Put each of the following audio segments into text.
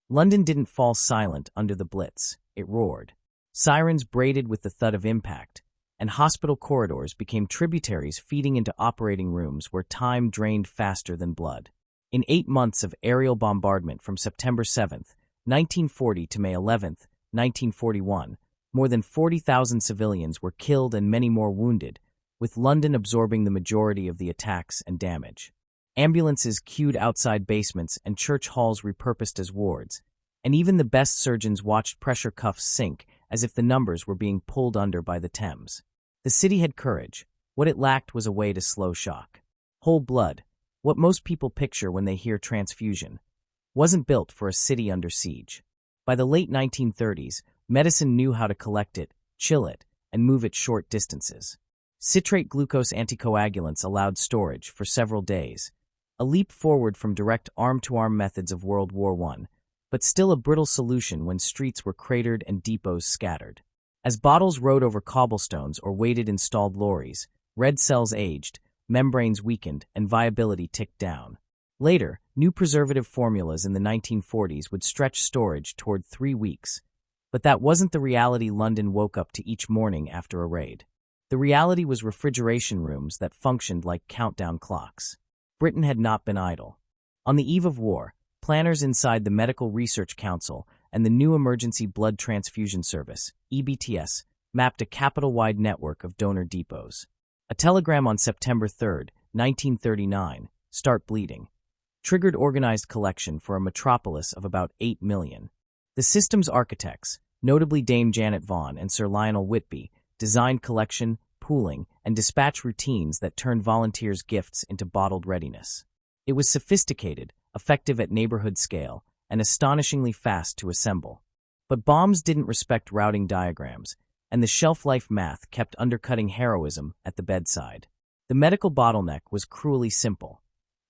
London didn't fall silent under the Blitz. It roared. Sirens braided with the thud of impact, and hospital corridors became tributaries feeding into operating rooms where time drained faster than blood. In 8 months of aerial bombardment from September 7, 1940 to May 11, 1941, more than 40,000 civilians were killed and many more wounded, with London absorbing the majority of the attacks and damage. Ambulances queued outside basements and church halls repurposed as wards, and even the best surgeons watched pressure cuffs sink as if the numbers were being pulled under by the Thames. The city had courage. What it lacked was a way to slow shock. Whole blood, what most people picture when they hear transfusion, wasn't built for a city under siege. By the late 1930s, medicine knew how to collect it, chill it, and move it short distances. Citrate glucose anticoagulants allowed storage for several days, a leap forward from direct arm-to-arm methods of World War I, but still a brittle solution when streets were cratered and depots scattered. As bottles rode over cobblestones or waded in stalled lorries, red cells aged, membranes weakened, and viability ticked down. Later, new preservative formulas in the 1940s would stretch storage toward 3 weeks. But that wasn't the reality London woke up to each morning after a raid. The reality was refrigeration rooms that functioned like countdown clocks. Britain had not been idle. On the eve of war, planners inside the Medical Research Council and the new Emergency Blood Transfusion Service, EBTS, mapped a capital-wide network of donor depots. A telegram on September 3, 1939, "Start bleeding," triggered organized collection for a metropolis of about 8 million. The system's architects, notably Dame Janet Vaughan and Sir Lionel Whitby, designed collection, pooling, and dispatch routines that turned volunteers' gifts into bottled readiness. It was sophisticated, effective at neighborhood scale, and astonishingly fast to assemble. But bombs didn't respect routing diagrams, and the shelf-life math kept undercutting heroism at the bedside. The medical bottleneck was cruelly simple.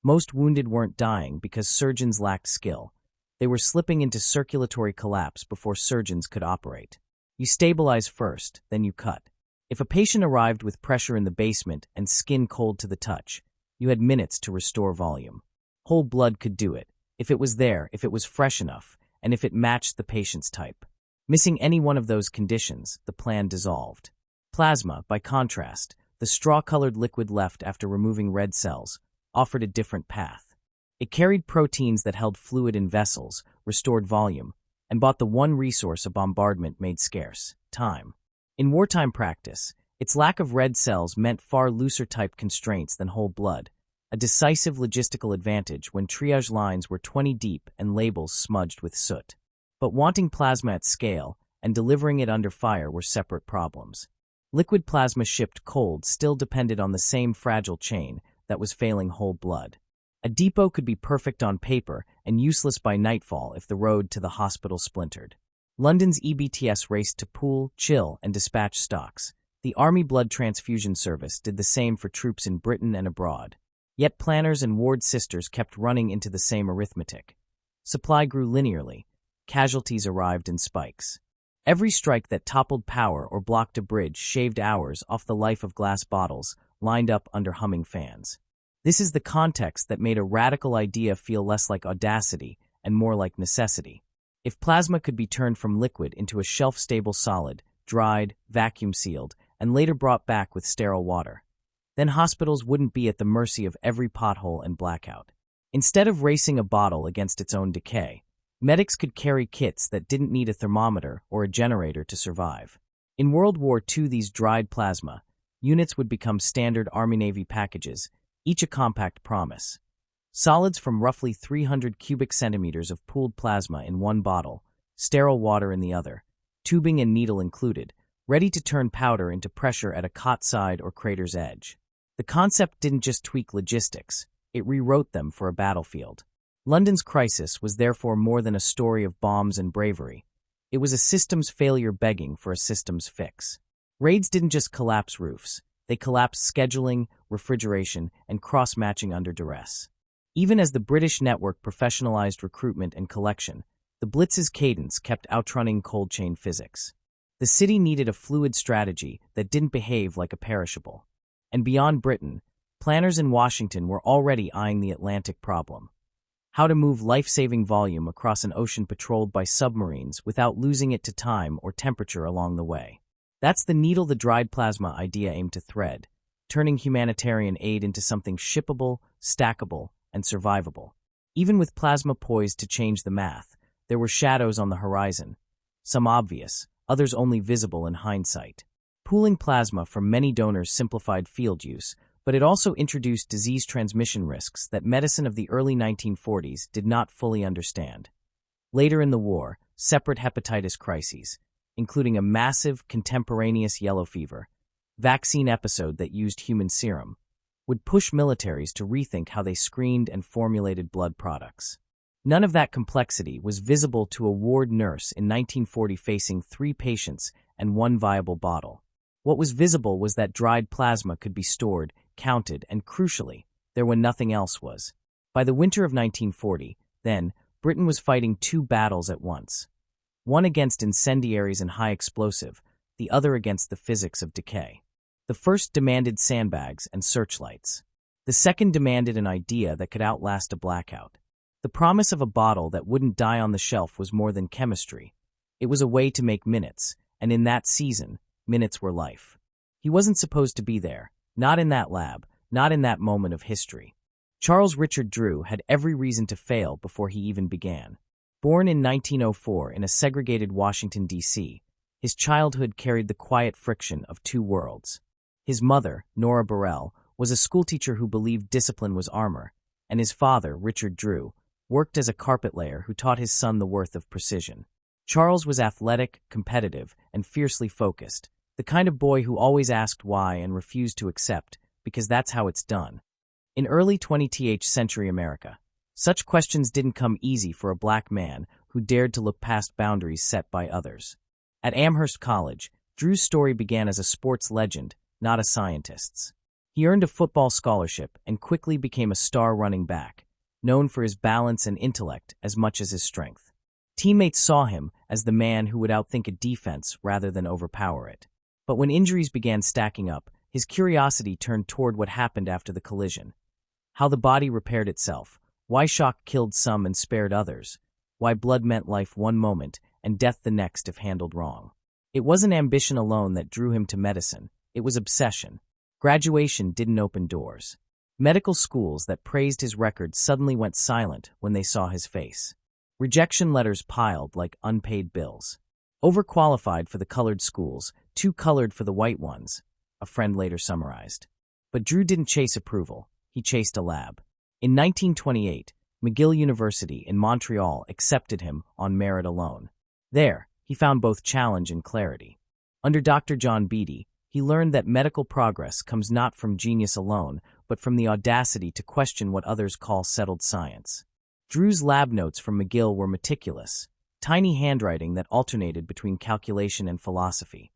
Most wounded weren't dying because surgeons lacked skill. They were slipping into circulatory collapse before surgeons could operate. You stabilize first, then you cut. If a patient arrived with pressure in the basement and skin cold to the touch, you had minutes to restore volume. Whole blood could do it, if it was there, if it was fresh enough, and if it matched the patient's type. Missing any one of those conditions, the plan dissolved. Plasma, by contrast, the straw-colored liquid left after removing red cells, offered a different path. It carried proteins that held fluid in vessels, restored volume, and bought the one resource a bombardment made scarce: time. In wartime practice, its lack of red cells meant far looser type constraints than whole blood, a decisive logistical advantage when triage lines were 20 deep and labels smudged with soot. But wanting plasma at scale and delivering it under fire were separate problems. Liquid plasma shipped cold still depended on the same fragile chain that was failing whole blood. A depot could be perfect on paper and useless by nightfall if the road to the hospital splintered. London's EBTS raced to pool, chill, and dispatch stocks. The Army Blood Transfusion Service did the same for troops in Britain and abroad. Yet planners and ward sisters kept running into the same arithmetic. Supply grew linearly. Casualties arrived in spikes. Every strike that toppled power or blocked a bridge shaved hours off the life of glass bottles lined up under humming fans. This is the context that made a radical idea feel less like audacity and more like necessity. If plasma could be turned from liquid into a shelf-stable solid, dried, vacuum-sealed, and later brought back with sterile water, then hospitals wouldn't be at the mercy of every pothole and blackout. Instead of racing a bottle against its own decay, medics could carry kits that didn't need a thermometer or a generator to survive. In World War II, these dried plasma units would become standard Army-Navy packages, each a compact promise. Solids from roughly 300 cubic centimeters of pooled plasma in one bottle, sterile water in the other, tubing and needle included, ready to turn powder into pressure at a cot side or crater's edge. The concept didn't just tweak logistics, it rewrote them for a battlefield. London's crisis was therefore more than a story of bombs and bravery. It was a systems failure begging for a systems fix. Raids didn't just collapse roofs, they collapsed scheduling, refrigeration, and cross-matching under duress. Even as the British network professionalized recruitment and collection, the Blitz's cadence kept outrunning cold chain physics. The city needed a fluid strategy that didn't behave like a perishable. And beyond Britain, planners in Washington were already eyeing the Atlantic problem. how to move life-saving volume across an ocean patrolled by submarines without losing it to time or temperature along the way. That's the needle-the-dried plasma idea aimed to thread, turning humanitarian aid into something shippable, stackable, and survivable. Even with plasma poised to change the math, there were shadows on the horizon, some obvious, others only visible in hindsight. Pooling plasma from many donors simplified field use, but it also introduced disease transmission risks that medicine of the early 1940s did not fully understand. Later in the war, separate hepatitis crises, including a massive, contemporaneous yellow fever, vaccine episode that used human serum, would push militaries to rethink how they screened and formulated blood products. None of that complexity was visible to a ward nurse in 1940 facing 3 patients and 1 viable bottle. What was visible was that dried plasma could be stored, counted, and crucially, there when nothing else was. By the winter of 1940, then, Britain was fighting 2 battles at once. One against incendiaries and high explosive, the other against the physics of decay. The first demanded sandbags and searchlights. The second demanded an idea that could outlast a blackout. The promise of a bottle that wouldn't die on the shelf was more than chemistry. It was a way to make minutes, and in that season, minutes were life. He wasn't supposed to be there, not in that lab, not in that moment of history. Charles Richard Drew had every reason to fail before he even began. Born in 1904 in a segregated Washington, D.C., his childhood carried the quiet friction of 2 worlds. His mother, Nora Burrell, was a schoolteacher who believed discipline was armor, and his father, Richard Drew, worked as a carpet layer who taught his son the worth of precision. Charles was athletic, competitive, and fiercely focused, the kind of boy who always asked why and refused to accept, because that's how it's done. In early 20th century America, such questions didn't come easy for a black man who dared to look past boundaries set by others. At Amherst College, Drew's story began as a sports legend, not a scientist's. He earned a football scholarship and quickly became a star running back, known for his balance and intellect as much as his strength. Teammates saw him as the man who would outthink a defense rather than overpower it. But when injuries began stacking up, his curiosity turned toward what happened after the collision. How the body repaired itself, why shock killed some and spared others, why blood meant life one moment and death the next if handled wrong. It wasn't ambition alone that drew him to medicine, it was obsession. Graduation didn't open doors. Medical schools that praised his record suddenly went silent when they saw his face. Rejection letters piled like unpaid bills. Overqualified for the colored schools, too colored for the white ones, a friend later summarized. But Drew didn't chase approval, he chased a lab. In 1928, McGill University in Montreal accepted him on merit alone. There, he found both challenge and clarity. Under Dr. John Beatty, he learned that medical progress comes not from genius alone, but from the audacity to question what others call settled science. Drew's lab notes from McGill were meticulous, tiny handwriting that alternated between calculation and philosophy.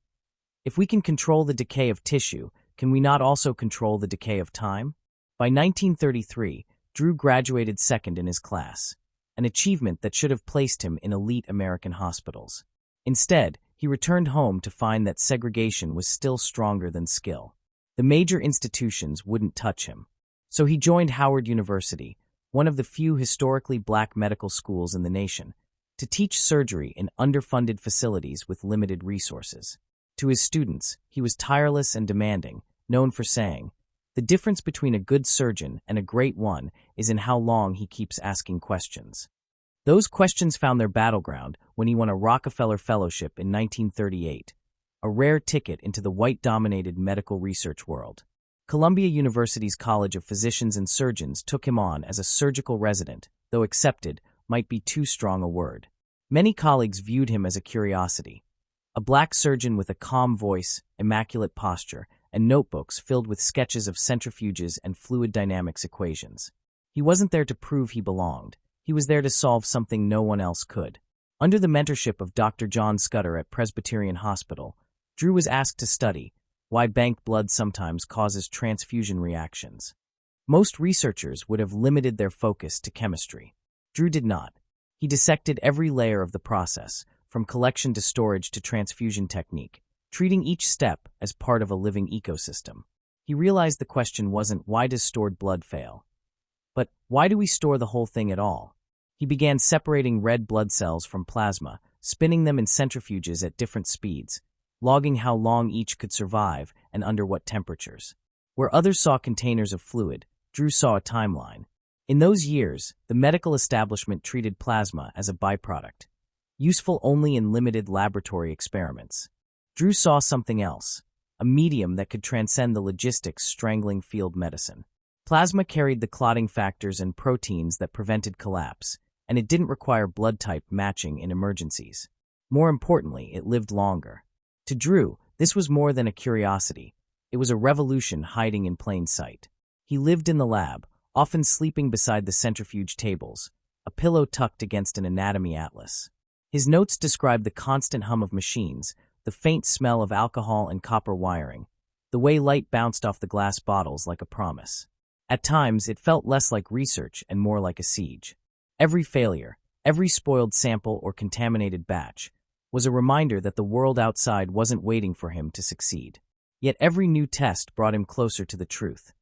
If we can control the decay of tissue, can we not also control the decay of time? By 1933, Drew graduated second in his class, an achievement that should have placed him in elite American hospitals. Instead, he returned home to find that segregation was still stronger than skill. The major institutions wouldn't touch him. So he joined Howard University, one of the few historically black medical schools in the nation, to teach surgery in underfunded facilities with limited resources. To his students, he was tireless and demanding, known for saying, "The difference between a good surgeon and a great one is in how long he keeps asking questions." Those questions found their battleground when he won a Rockefeller Fellowship in 1938, a rare ticket into the white-dominated medical research world. Columbia University's College of Physicians and Surgeons took him on as a surgical resident, though accepted might be too strong a word. Many colleagues viewed him as a curiosity, a black surgeon with a calm voice, immaculate posture, and notebooks filled with sketches of centrifuges and fluid dynamics equations. He wasn't there to prove he belonged. He was there to solve something no one else could. Under the mentorship of Dr. John Scudder at Presbyterian Hospital, Drew was asked to study why banked blood sometimes causes transfusion reactions. Most researchers would have limited their focus to chemistry. Drew did not. He dissected every layer of the process, from collection to storage to transfusion technique, treating each step as part of a living ecosystem. He realized the question wasn't why does stored blood fail, But why do we store the whole thing at all? He began separating red blood cells from plasma, spinning them in centrifuges at different speeds, logging how long each could survive and under what temperatures. Where others saw containers of fluid, Drew saw a timeline. In those years, the medical establishment treated plasma as a byproduct, useful only in limited laboratory experiments. Drew saw something else, a medium that could transcend the logistics strangling field medicine. Plasma carried the clotting factors and proteins that prevented collapse, and it didn't require blood type matching in emergencies. More importantly, it lived longer. To Drew, this was more than a curiosity. It was a revolution hiding in plain sight. He lived in the lab, often sleeping beside the centrifuge tables, a pillow tucked against an anatomy atlas. His notes described the constant hum of machines, the faint smell of alcohol and copper wiring, the way light bounced off the glass bottles like a promise. At times, it felt less like research and more like a siege. Every failure, every spoiled sample or contaminated batch, was a reminder that the world outside wasn't waiting for him to succeed. Yet every new test brought him closer to the truth.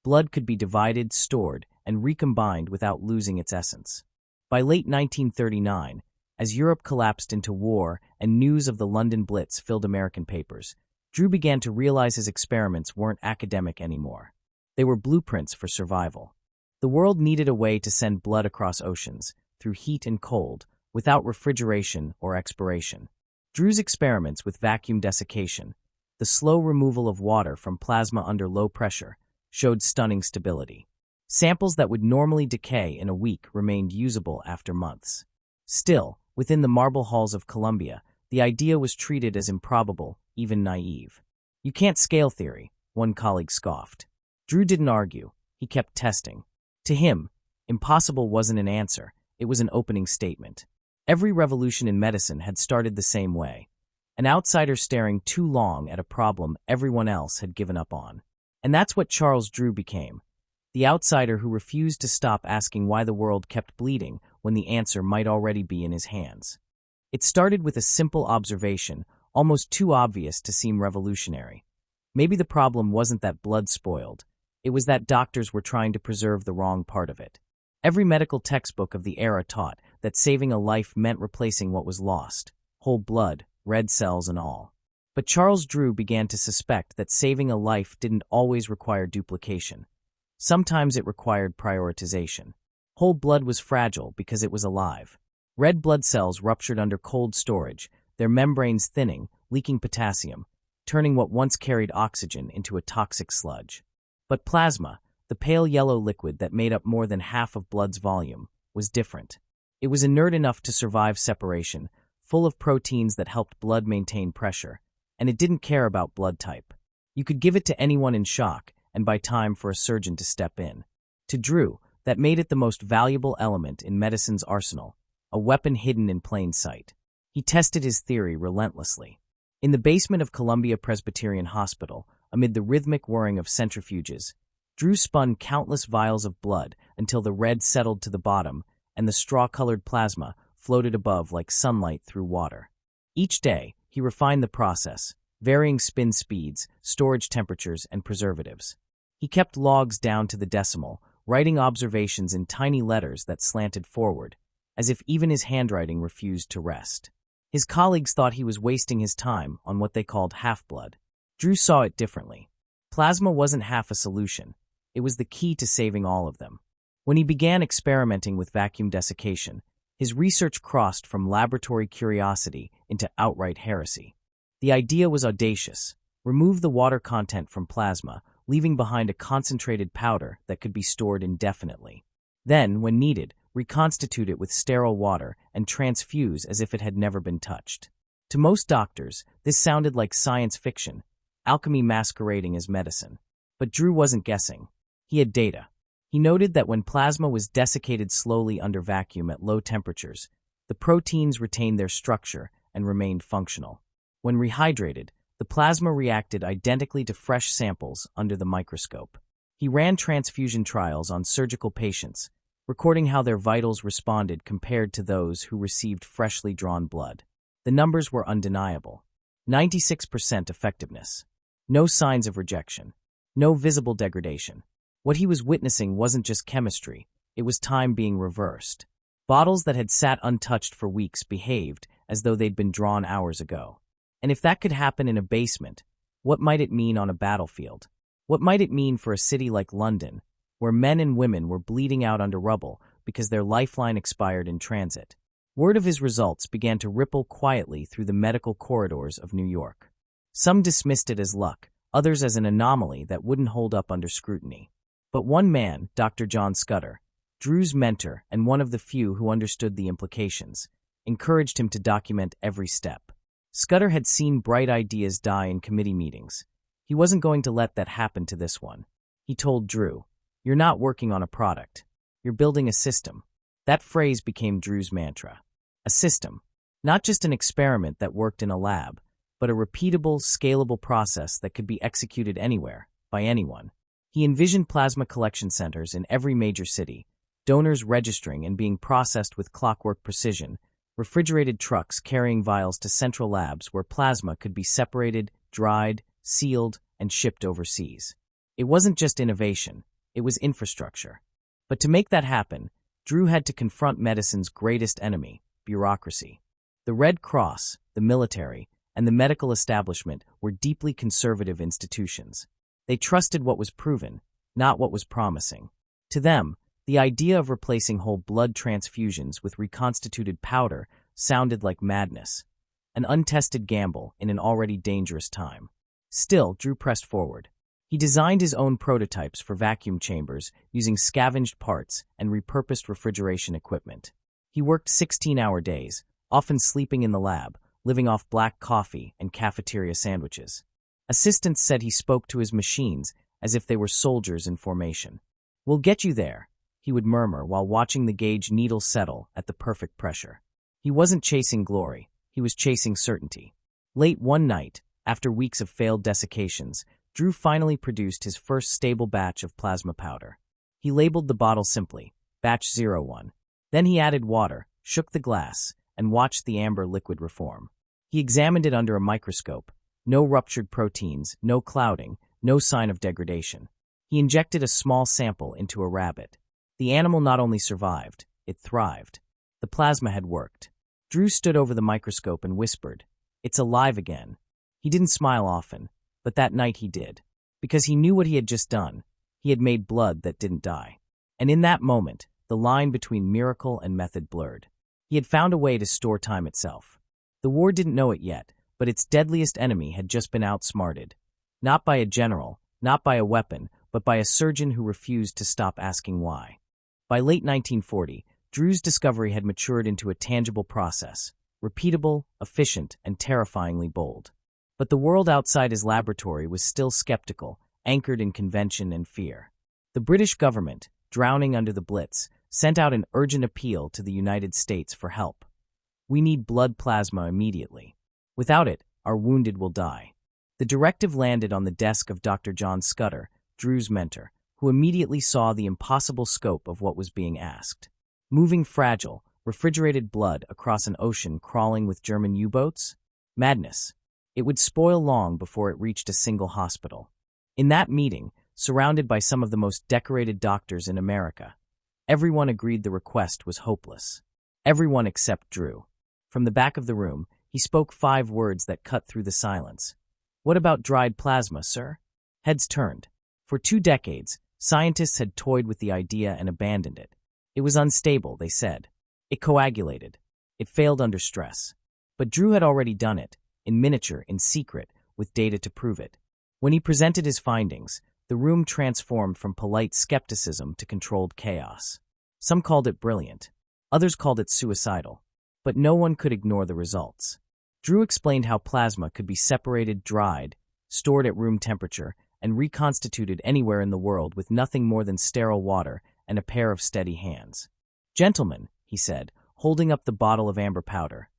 Blood could be divided, stored, and recombined without losing its essence. By late 1939, as Europe collapsed into war and news of the London Blitz filled American papers, Drew began to realize his experiments weren't academic anymore. They were blueprints for survival. The world needed a way to send blood across oceans, through heat and cold, without refrigeration or expiration. Drew's experiments with vacuum desiccation, the slow removal of water from plasma under low pressure, showed stunning stability. Samples that would normally decay in a week remained usable after months. Still, within the marble halls of Columbia, the idea was treated as improbable, even naive. "You can't scale theory," one colleague scoffed. Drew didn't argue. He kept testing. To him, impossible wasn't an answer. It was an opening statement. Every revolution in medicine had started the same way. An outsider staring too long at a problem everyone else had given up on. And that's what Charles Drew became. The outsider who refused to stop asking why the world kept bleeding when the answer might already be in his hands. It started with a simple observation, almost too obvious to seem revolutionary. Maybe the problem wasn't that blood spoiled. It was that doctors were trying to preserve the wrong part of it. Every medical textbook of the era taught that saving a life meant replacing what was lost, whole blood, red cells and all. But Charles Drew began to suspect that saving a life didn't always require duplication. Sometimes it required prioritization. Whole blood was fragile because it was alive. Red blood cells ruptured under cold storage, their membranes thinning, leaking potassium, turning what once carried oxygen into a toxic sludge. But plasma, the pale yellow liquid that made up more than half of blood's volume, was different. It was inert enough to survive separation, full of proteins that helped blood maintain pressure, and it didn't care about blood type. You could give it to anyone in shock, and by time for a surgeon to step in. To Drew, that made it the most valuable element in medicine's arsenal, a weapon hidden in plain sight. He tested his theory relentlessly. In the basement of Columbia Presbyterian Hospital, amid the rhythmic whirring of centrifuges, Drew spun countless vials of blood until the red settled to the bottom and the straw-colored plasma floated above like sunlight through water. Each day, he refined the process, varying spin speeds, storage temperatures, and preservatives. He kept logs down to the decimal, writing observations in tiny letters that slanted forward, as if even his handwriting refused to rest. His colleagues thought he was wasting his time on what they called half-blood. Drew saw it differently. Plasma wasn't half a solution. It was the key to saving all of them. When he began experimenting with vacuum desiccation, his research crossed from laboratory curiosity into outright heresy. The idea was audacious. Remove the water content from plasma, leaving behind a concentrated powder that could be stored indefinitely. Then, when needed, reconstitute it with sterile water and transfuse as if it had never been touched. To most doctors, this sounded like science fiction, alchemy masquerading as medicine. But Drew wasn't guessing. He had data. He noted that when plasma was desiccated slowly under vacuum at low temperatures, the proteins retained their structure and remained functional. When rehydrated, the plasma reacted identically to fresh samples under the microscope. He ran transfusion trials on surgical patients, recording how their vitals responded compared to those who received freshly drawn blood. The numbers were undeniable. 96% effectiveness. No signs of rejection. No visible degradation. What he was witnessing wasn't just chemistry, it was time being reversed. Bottles that had sat untouched for weeks behaved as though they'd been drawn hours ago. And if that could happen in a basement, what might it mean on a battlefield? What might it mean for a city like London, where men and women were bleeding out under rubble because their lifeline expired in transit? Word of his results began to ripple quietly through the medical corridors of New York. Some dismissed it as luck, others as an anomaly that wouldn't hold up under scrutiny. But one man, Dr. John Scudder, Drew's mentor and one of the few who understood the implications, encouraged him to document every step. Scudder had seen bright ideas die in committee meetings. He wasn't going to let that happen to this one. He told Drew, "You're not working on a product. You're building a system." That phrase became Drew's mantra. A system. Not just an experiment that worked in a lab, but a repeatable, scalable process that could be executed anywhere, by anyone. He envisioned plasma collection centers in every major city, donors registering and being processed with clockwork precision, refrigerated trucks carrying vials to central labs where plasma could be separated, dried, sealed, and shipped overseas. It wasn't just innovation, it was infrastructure. But to make that happen, Drew had to confront medicine's greatest enemy, bureaucracy. The Red Cross, the military, and the medical establishment were deeply conservative institutions. They trusted what was proven, not what was promising. To them, the idea of replacing whole blood transfusions with reconstituted powder sounded like madness, an untested gamble in an already dangerous time. Still, Drew pressed forward. He designed his own prototypes for vacuum chambers using scavenged parts and repurposed refrigeration equipment. He worked 16-hour days, often sleeping in the lab, living off black coffee and cafeteria sandwiches. Assistants said he spoke to his machines as if they were soldiers in formation. "We'll get you there," he would murmur while watching the gauge needle settle at the perfect pressure. He wasn't chasing glory, he was chasing certainty. Late one night, after weeks of failed desiccations, Drew finally produced his first stable batch of plasma powder. He labeled the bottle simply, Batch 01. Then he added water, shook the glass, and watched the amber liquid reform. He examined it under a microscope. No ruptured proteins, no clouding, no sign of degradation. He injected a small sample into a rabbit. The animal not only survived, it thrived. The plasma had worked. Drew stood over the microscope and whispered, "It's alive again." He didn't smile often, but that night he did. Because he knew what he had just done. He had made blood that didn't die. And in that moment, the line between miracle and method blurred. He had found a way to store time itself. The war didn't know it yet, but its deadliest enemy had just been outsmarted. Not by a general, not by a weapon, but by a surgeon who refused to stop asking why. By late 1940, Drew's discovery had matured into a tangible process, repeatable, efficient, and terrifyingly bold. But the world outside his laboratory was still skeptical, anchored in convention and fear. The British government, drowning under the Blitz, sent out an urgent appeal to the United States for help. "We need blood plasma immediately. Without it, our wounded will die." The directive landed on the desk of Dr. John Scudder, Drew's mentor, who immediately saw the impossible scope of what was being asked. Moving fragile, refrigerated blood across an ocean crawling with German U-boats? Madness. It would spoil long before it reached a single hospital. In that meeting, surrounded by some of the most decorated doctors in America, everyone agreed the request was hopeless. Everyone except Drew. From the back of the room, he spoke 5 words that cut through the silence. "What about dried plasma, sir?" Heads turned. For 2 decades, scientists had toyed with the idea and abandoned it. It was unstable, they said. It coagulated. It failed under stress. But Drew had already done it, in miniature, in secret, with data to prove it. When he presented his findings, the room transformed from polite skepticism to controlled chaos. Some called it brilliant. Others called it suicidal. But no one could ignore the results. Drew explained how plasma could be separated, dried, stored at room temperature, and reconstituted anywhere in the world with nothing more than sterile water and a pair of steady hands. "Gentlemen," he said, holding up the bottle of amber powder,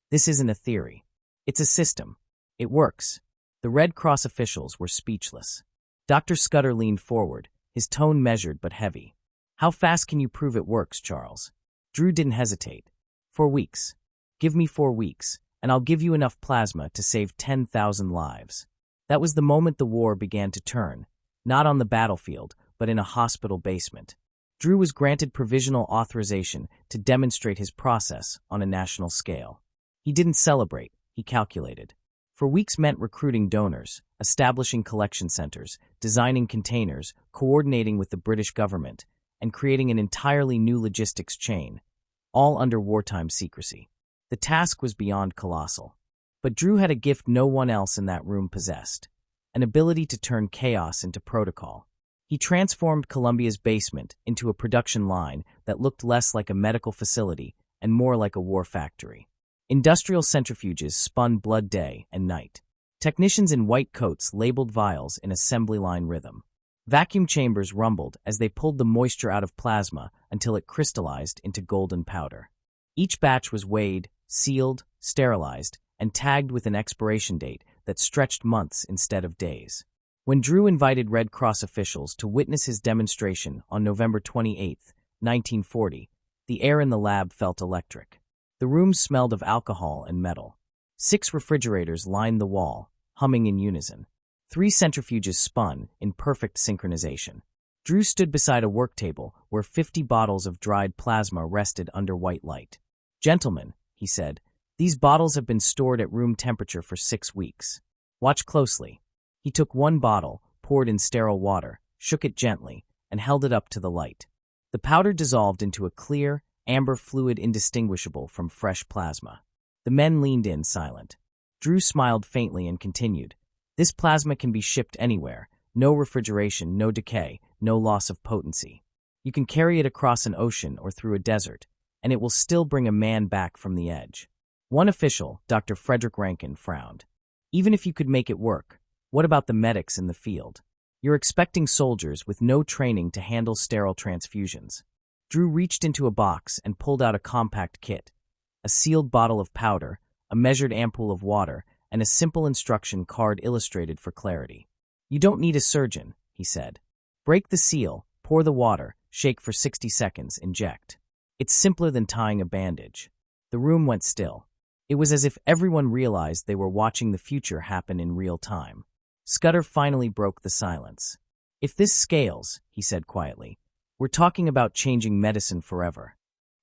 "this isn't a theory. It's a system. It works." The Red Cross officials were speechless. Dr. Scudder leaned forward, his tone measured but heavy. "How fast can you prove it works, Charles?" Drew didn't hesitate. 4 weeks. Give me 4 weeks, and I'll give you enough plasma to save 10,000 lives. That was the moment the war began to turn, not on the battlefield, but in a hospital basement. Drew was granted provisional authorization to demonstrate his process on a national scale. He didn't celebrate, he calculated. For weeks meant recruiting donors, establishing collection centers, designing containers, coordinating with the British government, and creating an entirely new logistics chain, all under wartime secrecy. The task was beyond colossal. But Drew had a gift no one else in that room possessed, an ability to turn chaos into protocol. He transformed Columbia's basement into a production line that looked less like a medical facility and more like a war factory. Industrial centrifuges spun blood day and night. Technicians in white coats labeled vials in assembly line rhythm. Vacuum chambers rumbled as they pulled the moisture out of plasma until it crystallized into golden powder. Each batch was weighed, sealed, sterilized, and tagged with an expiration date that stretched months instead of days. When Drew invited Red Cross officials to witness his demonstration on November 28, 1940, the air in the lab felt electric. The room smelled of alcohol and metal. 6 refrigerators lined the wall, humming in unison. 3 centrifuges spun in perfect synchronization. Drew stood beside a work table where 50 bottles of dried plasma rested under white light. "Gentlemen," he said, "these bottles have been stored at room temperature for 6 weeks. Watch closely." He took one bottle, poured in sterile water, shook it gently, and held it up to the light. The powder dissolved into a clear, amber fluid indistinguishable from fresh plasma. The men leaned in silent. Drew smiled faintly and continued, "This plasma can be shipped anywhere. No refrigeration, no decay, no loss of potency. You can carry it across an ocean or through a desert, and it will still bring a man back from the edge." One official, Dr. Frederick Rankin, frowned. "Even if you could make it work, what about the medics in the field? You're expecting soldiers with no training to handle sterile transfusions." Drew reached into a box and pulled out a compact kit, a sealed bottle of powder, a measured ampoule of water, and a simple instruction card illustrated for clarity. "You don't need a surgeon," he said. "Break the seal, pour the water, shake for 60 seconds, inject. It's simpler than tying a bandage." The room went still. It was as if everyone realized they were watching the future happen in real time. Scudder finally broke the silence. "If this scales," he said quietly, "we're talking about changing medicine forever."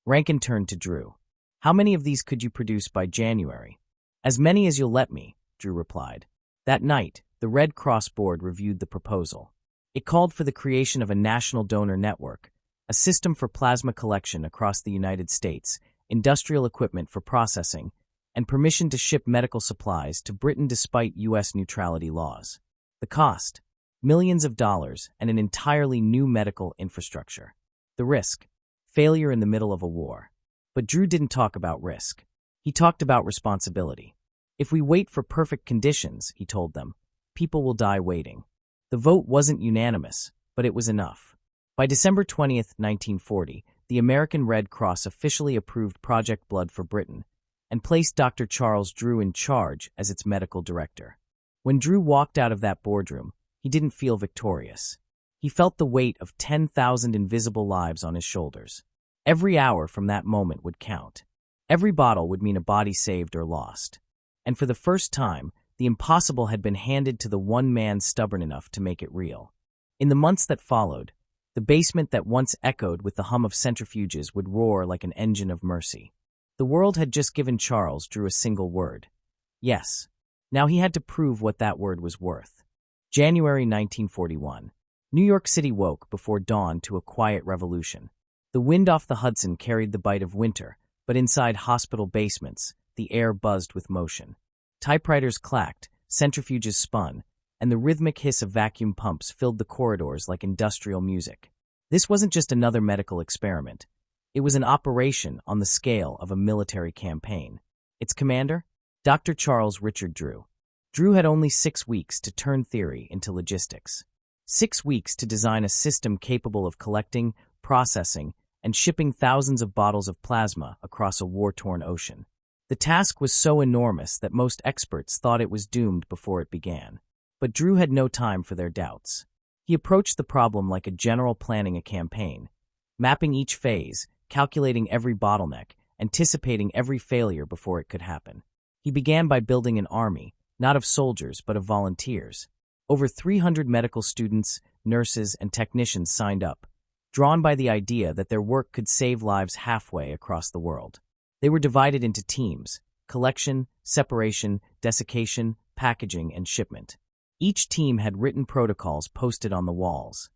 Rankin turned to Drew. "How many of these could you produce by January?" "As many as you'll let me," Drew replied. That night, the Red Cross board reviewed the proposal. It called for the creation of a national donor network, a system for plasma collection across the United States, industrial equipment for processing, and permission to ship medical supplies to Britain despite U.S. neutrality laws. The cost? Millions of dollars and an entirely new medical infrastructure. The risk? Failure in the middle of a war. But Drew didn't talk about risk. He talked about responsibility. "If we wait for perfect conditions," he told them, "people will die waiting." The vote wasn't unanimous, but it was enough. By December 20, 1940, the American Red Cross officially approved Project Blood for Britain and placed Dr. Charles Drew in charge as its medical director. When Drew walked out of that boardroom, he didn't feel victorious. He felt the weight of 10,000 invisible lives on his shoulders. Every hour from that moment would count. Every bottle would mean a body saved or lost. And for the first time, the impossible had been handed to the one man stubborn enough to make it real. In the months that followed, the basement that once echoed with the hum of centrifuges would roar like an engine of mercy. The world had just given Charles Drew a single word. Yes. Now he had to prove what that word was worth. January 1941. New York City woke before dawn to a quiet revolution. The wind off the Hudson carried the bite of winter, but inside hospital basements, the air buzzed with motion. Typewriters clacked, centrifuges spun, and the rhythmic hiss of vacuum pumps filled the corridors like industrial music. This wasn't just another medical experiment. It was an operation on the scale of a military campaign. Its commander? Dr. Charles Richard Drew. Drew had only 6 weeks to turn theory into logistics. 6 weeks to design a system capable of collecting, processing, and shipping thousands of bottles of plasma across a war-torn ocean. The task was so enormous that most experts thought it was doomed before it began. But Drew had no time for their doubts. He approached the problem like a general planning a campaign, mapping each phase, calculating every bottleneck, anticipating every failure before it could happen. He began by building an army, not of soldiers but of volunteers. Over 300 medical students, nurses, and technicians signed up, drawn by the idea that their work could save lives halfway across the world. They were divided into teams: collection, separation, desiccation, packaging, and shipment. Each team had written protocols posted on the walls.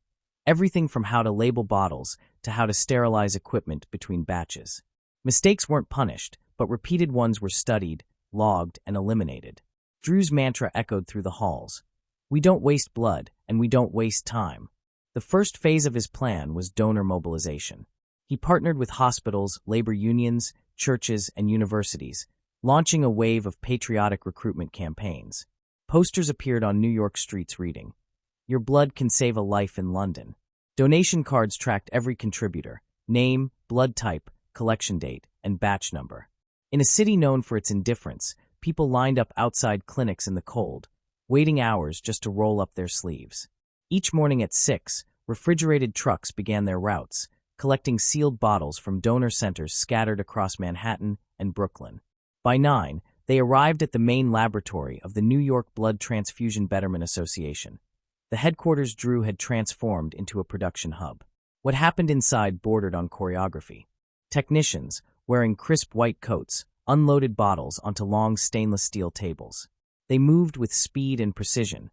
Everything from how to label bottles to how to sterilize equipment between batches. Mistakes weren't punished, but repeated ones were studied, logged, and eliminated. Drew's mantra echoed through the halls: "We don't waste blood, and we don't waste time." The first phase of his plan was donor mobilization. He partnered with hospitals, labor unions, churches, and universities, launching a wave of patriotic recruitment campaigns. Posters appeared on New York streets reading, "Your blood can save a life in London." Donation cards tracked every contributor: name, blood type, collection date, and batch number. In a city known for its indifference, people lined up outside clinics in the cold, waiting hours just to roll up their sleeves. Each morning at 6, refrigerated trucks began their routes, collecting sealed bottles from donor centers scattered across Manhattan and Brooklyn. By 9, they arrived at the main laboratory of the New York Blood Transfusion Betterment Association. The headquarters Drew had transformed into a production hub. What happened inside bordered on choreography. Technicians, wearing crisp white coats, unloaded bottles onto long stainless steel tables. They moved with speed and precision,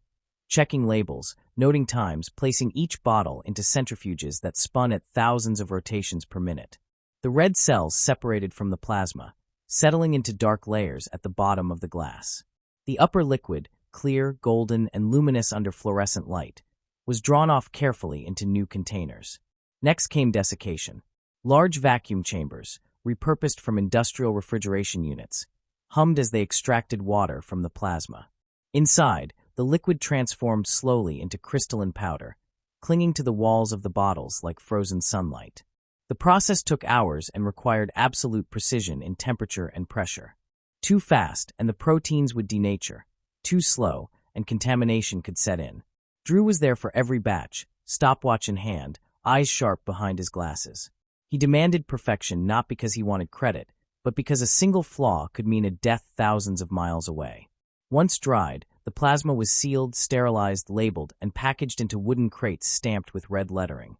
checking labels, noting times, placing each bottle into centrifuges that spun at thousands of rotations per minute. The red cells separated from the plasma, settling into dark layers at the bottom of the glass. The upper liquid, clear, golden, and luminous under fluorescent light, was drawn off carefully into new containers. Next came desiccation. Large vacuum chambers, repurposed from industrial refrigeration units, hummed as they extracted water from the plasma. Inside, the liquid transformed slowly into crystalline powder, clinging to the walls of the bottles like frozen sunlight. The process took hours and required absolute precision in temperature and pressure. Too fast, and the proteins would denature. Too slow, and contamination could set in. Drew was there for every batch, stopwatch in hand, eyes sharp behind his glasses. He demanded perfection not because he wanted credit, but because a single flaw could mean a death thousands of miles away. Once dried, the plasma was sealed, sterilized, labeled, and packaged into wooden crates stamped with red lettering.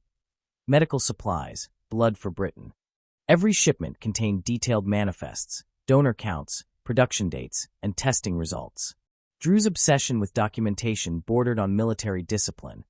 Medical supplies, blood for Britain. Every shipment contained detailed manifests, donor counts, production dates, and testing results. Drew's obsession with documentation bordered on military discipline.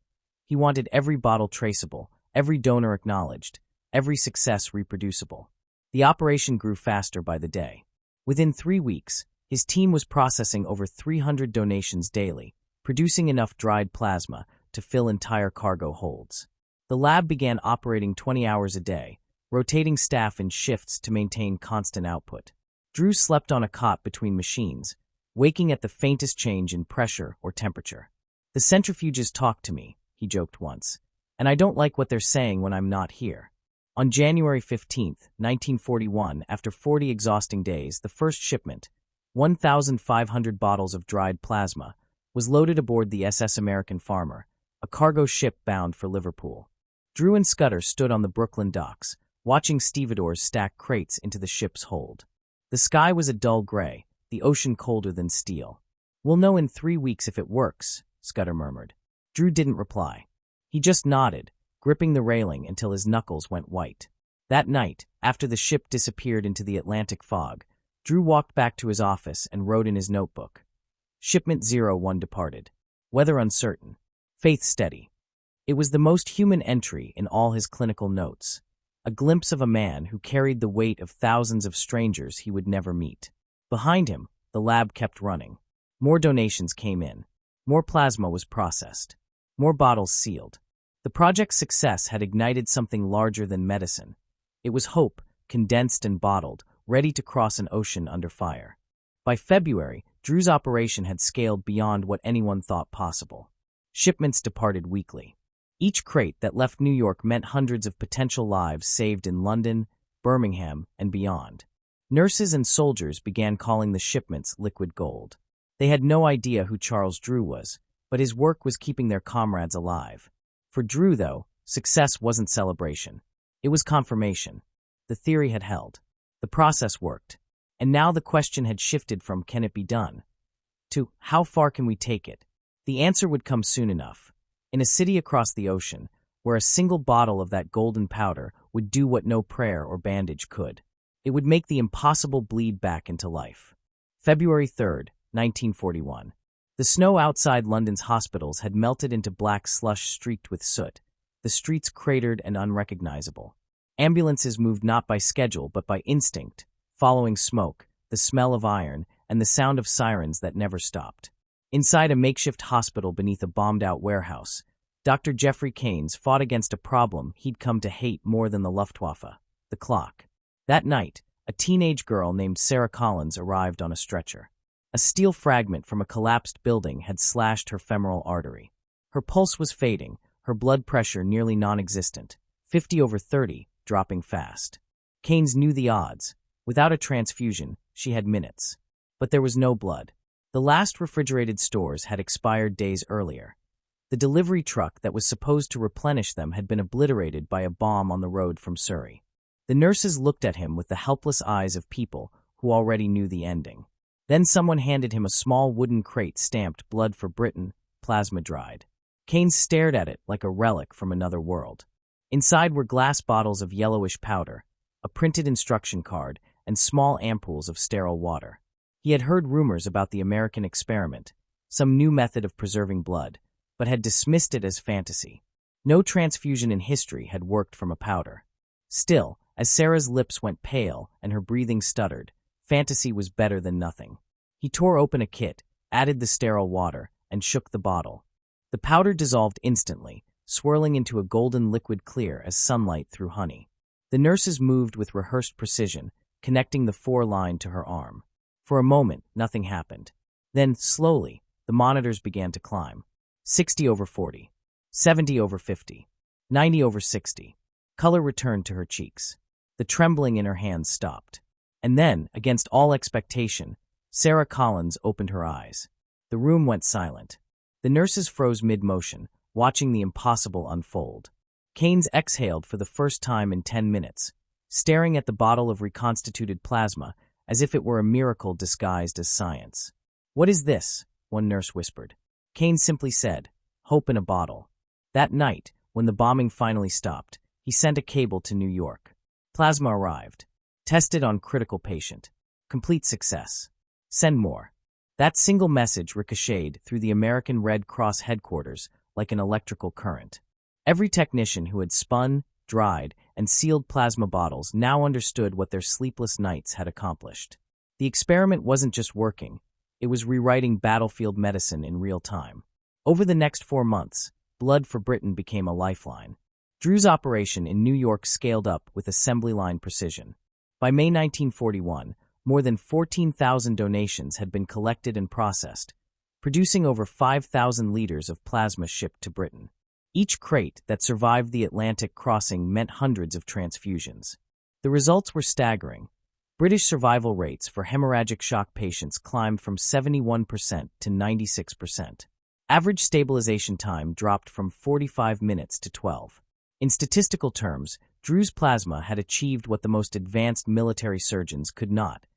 He wanted every bottle traceable, every donor acknowledged, every success reproducible. The operation grew faster by the day. Within 3 weeks, his team was processing over 300 donations daily, producing enough dried plasma to fill entire cargo holds. The lab began operating 20 hours a day, rotating staff in shifts to maintain constant output. Drew slept on a cot between machines, waking at the faintest change in pressure or temperature. "The centrifuges talk to me," he joked once, "and I don't like what they're saying when I'm not here." On January 15, 1941, after 40 exhausting days, the first shipment, 1,500 bottles of dried plasma, was loaded aboard the SS American Farmer, a cargo ship bound for Liverpool. Drew and Scudder stood on the Brooklyn docks, watching stevedores stack crates into the ship's hold. The sky was a dull gray, the ocean colder than steel. "We'll know in 3 weeks if it works," Scudder murmured. Drew didn't reply. He just nodded, gripping the railing until his knuckles went white. That night, after the ship disappeared into the Atlantic fog, Drew walked back to his office and wrote in his notebook. Shipment 01 departed. Weather uncertain. Faith steady. It was the most human entry in all his clinical notes. A glimpse of a man who carried the weight of thousands of strangers he would never meet. Behind him, the lab kept running. More donations came in. More plasma was processed. More bottles sealed. The project's success had ignited something larger than medicine. It was hope, condensed and bottled, ready to cross an ocean under fire. By February, Drew's operation had scaled beyond what anyone thought possible. Shipments departed weekly. Each crate that left New York meant hundreds of potential lives saved in London, Birmingham, and beyond. Nurses and soldiers began calling the shipments liquid gold. They had no idea who Charles Drew was, but his work was keeping their comrades alive. For Drew, though, success wasn't celebration. It was confirmation. The theory had held. The process worked. And now the question had shifted from "can it be done?" to "how far can we take it?" The answer would come soon enough. in a city across the ocean, where a single bottle of that golden powder would do what no prayer or bandage could. It would make the impossible bleed back into life. February 3rd, 1941. The snow outside London's hospitals had melted into black slush streaked with soot, the streets cratered and unrecognizable. Ambulances moved not by schedule but by instinct, following smoke, the smell of iron, and the sound of sirens that never stopped. Inside a makeshift hospital beneath a bombed-out warehouse, Dr. Jeffrey Keynes fought against a problem he'd come to hate more than the Luftwaffe, the clock. That night, a teenage girl named Sarah Collins arrived on a stretcher. A steel fragment from a collapsed building had slashed her femoral artery. Her pulse was fading, her blood pressure nearly non-existent, 50/30, dropping fast. Keynes knew the odds. Without a transfusion, she had minutes. But there was no blood. The last refrigerated stores had expired days earlier. The delivery truck that was supposed to replenish them had been obliterated by a bomb on the road from Surrey. The nurses looked at him with the helpless eyes of people who already knew the ending. Then someone handed him a small wooden crate stamped "Blood for Britain, plasma dried." Keynes stared at it like a relic from another world. Inside were glass bottles of yellowish powder, a printed instruction card, and small ampoules of sterile water. He had heard rumors about the American experiment, some new method of preserving blood, but had dismissed it as fantasy. No transfusion in history had worked from a powder. Still, as Sarah's lips went pale and her breathing stuttered, fantasy was better than nothing. He tore open a kit, added the sterile water, and shook the bottle. The powder dissolved instantly, swirling into a golden liquid clear as sunlight through honey. The nurses moved with rehearsed precision, connecting the 4-line to her arm. For a moment, nothing happened. Then, slowly, the monitors began to climb. 60/40, 70/50, 90/60. Color returned to her cheeks. The trembling in her hands stopped. And then, against all expectation, Sarah Collins opened her eyes. The room went silent. The nurses froze mid-motion, watching the impossible unfold. Keynes exhaled for the first time in 10 minutes, staring at the bottle of reconstituted plasma as if it were a miracle disguised as science. "What is this?" one nurse whispered. Keynes simply said, "Hope in a bottle." That night, when the bombing finally stopped, he sent a cable to New York. Plasma arrived. Tested on critical patient. Complete success. Send more. That single message ricocheted through the American Red Cross headquarters like an electrical current. Every technician who had spun, dried, and sealed plasma bottles now understood what their sleepless nights had accomplished. The experiment wasn't just working, it was rewriting battlefield medicine in real time. Over the next 4 months, Blood for Britain became a lifeline. Drew's operation in New York scaled up with assembly line precision. By May 1941, more than 14,000 donations had been collected and processed, producing over 5,000 liters of plasma shipped to Britain. Each crate that survived the Atlantic crossing meant hundreds of transfusions. The results were staggering. British survival rates for hemorrhagic shock patients climbed from 71% to 96%. Average stabilization time dropped from 45 minutes to 12. In statistical terms, Drew's plasma had achieved what the most advanced military surgeons could not.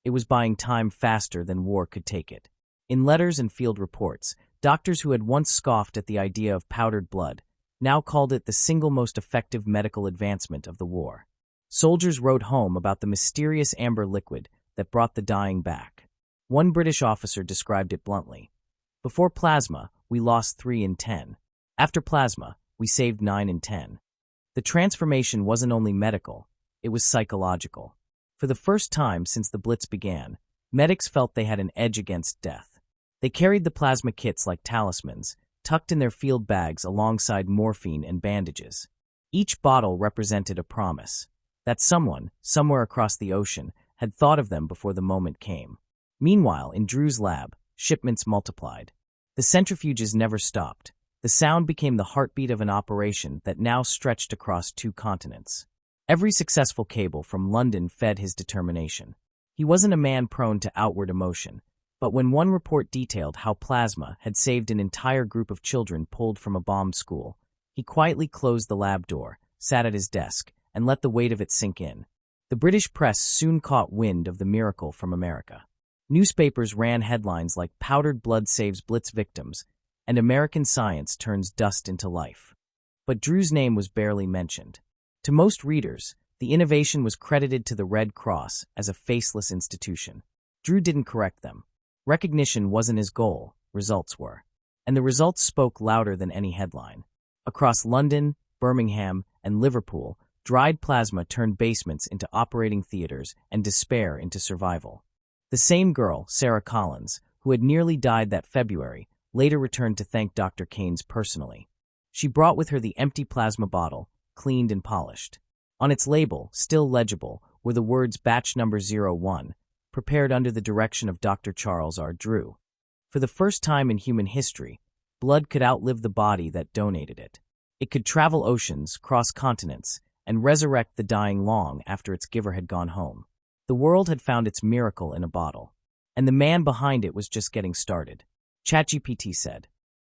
It was buying time faster than war could take it. In letters and field reports, doctors who had once scoffed at the idea of powdered blood now called it the single most effective medical advancement of the war. Soldiers wrote home about the mysterious amber liquid that brought the dying back. One British officer described it bluntly. "Before plasma, we lost 3 in 10. After plasma, we saved 9 in 10. The transformation wasn't only medical, it was psychological. For the first time since the Blitz began, medics felt they had an edge against death. They carried the plasma kits like talismans, tucked in their field bags alongside morphine and bandages. Each bottle represented a promise that someone, somewhere across the ocean, had thought of them before the moment came. Meanwhile, in Drew's lab, shipments multiplied. The centrifuges never stopped. The sound became the heartbeat of an operation that now stretched across 2 continents. Every successful cable from London fed his determination. He wasn't a man prone to outward emotion, but when one report detailed how plasma had saved an entire group of children pulled from a bombed school, he quietly closed the lab door, sat at his desk, and let the weight of it sink in. The British press soon caught wind of the miracle from America. Newspapers ran headlines like "Powdered Blood Saves Blitz Victims," and American science turns dust into life. But Drew's name was barely mentioned. To most readers, the innovation was credited to the Red Cross as a faceless institution. Drew didn't correct them. Recognition wasn't his goal, results were. And the results spoke louder than any headline. Across London, Birmingham, and Liverpool, dried plasma turned basements into operating theaters and despair into survival. The same girl, Sarah Collins, who had nearly died that February, later returned to thank Dr. Keynes personally. She brought with her the empty plasma bottle, cleaned and polished. On its label, still legible, were the words batch number 01, prepared under the direction of Dr. Charles R. Drew. For the first time in human history, blood could outlive the body that donated it. It could travel oceans, cross continents, and resurrect the dying long after its giver had gone home. The world had found its miracle in a bottle, and the man behind it was just getting started. ChatGPT said.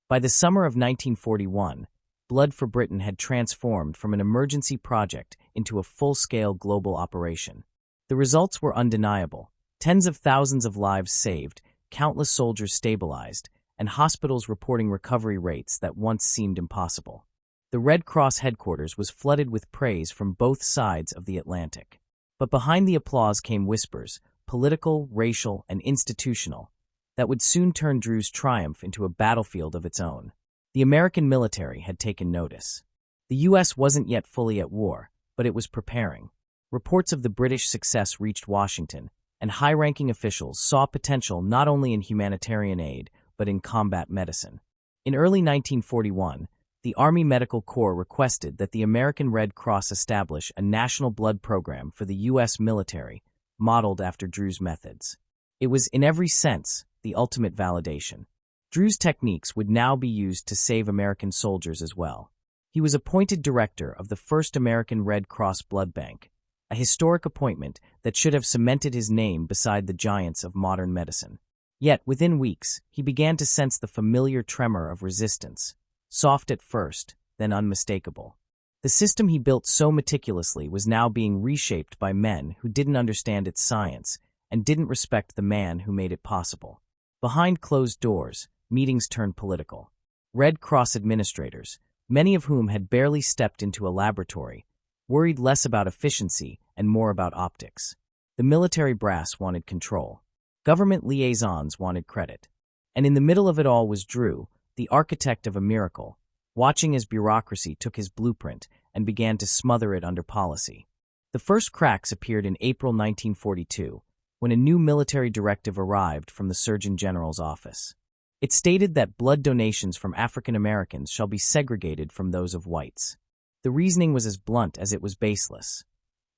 By the summer of 1941, Blood for Britain had transformed from an emergency project into a full-scale global operation. The results were undeniable. Tens of thousands of lives saved, countless soldiers stabilized, and hospitals reporting recovery rates that once seemed impossible. The Red Cross headquarters was flooded with praise from both sides of the Atlantic. But behind the applause came whispers, political, racial, and institutional, that would soon turn Drew's triumph into a battlefield of its own. The American military had taken notice. The U.S. wasn't yet fully at war, but it was preparing. Reports of the British success reached Washington, and high-ranking officials saw potential not only in humanitarian aid, but in combat medicine. In early 1941, the Army Medical Corps requested that the American Red Cross establish a national blood program for the U.S. military, modeled after Drew's methods. It was, in every sense, the ultimate validation. Drew's techniques would now be used to save American soldiers as well. He was appointed director of the first American Red Cross blood bank, a historic appointment that should have cemented his name beside the giants of modern medicine. Yet, within weeks, he began to sense the familiar tremor of resistance, soft at first, then unmistakable. The system he built so meticulously was now being reshaped by men who didn't understand its science and didn't respect the man who made it possible. Behind closed doors, meetings turned political. Red Cross administrators, many of whom had barely stepped into a laboratory, worried less about efficiency and more about optics. The military brass wanted control. Government liaisons wanted credit. And in the middle of it all was Drew, the architect of a miracle, watching as bureaucracy took his blueprint and began to smother it under policy. The first cracks appeared in April 1942, when a new military directive arrived from the Surgeon General's office. It stated that blood donations from African Americans shall be segregated from those of whites. The reasoning was as blunt as it was baseless: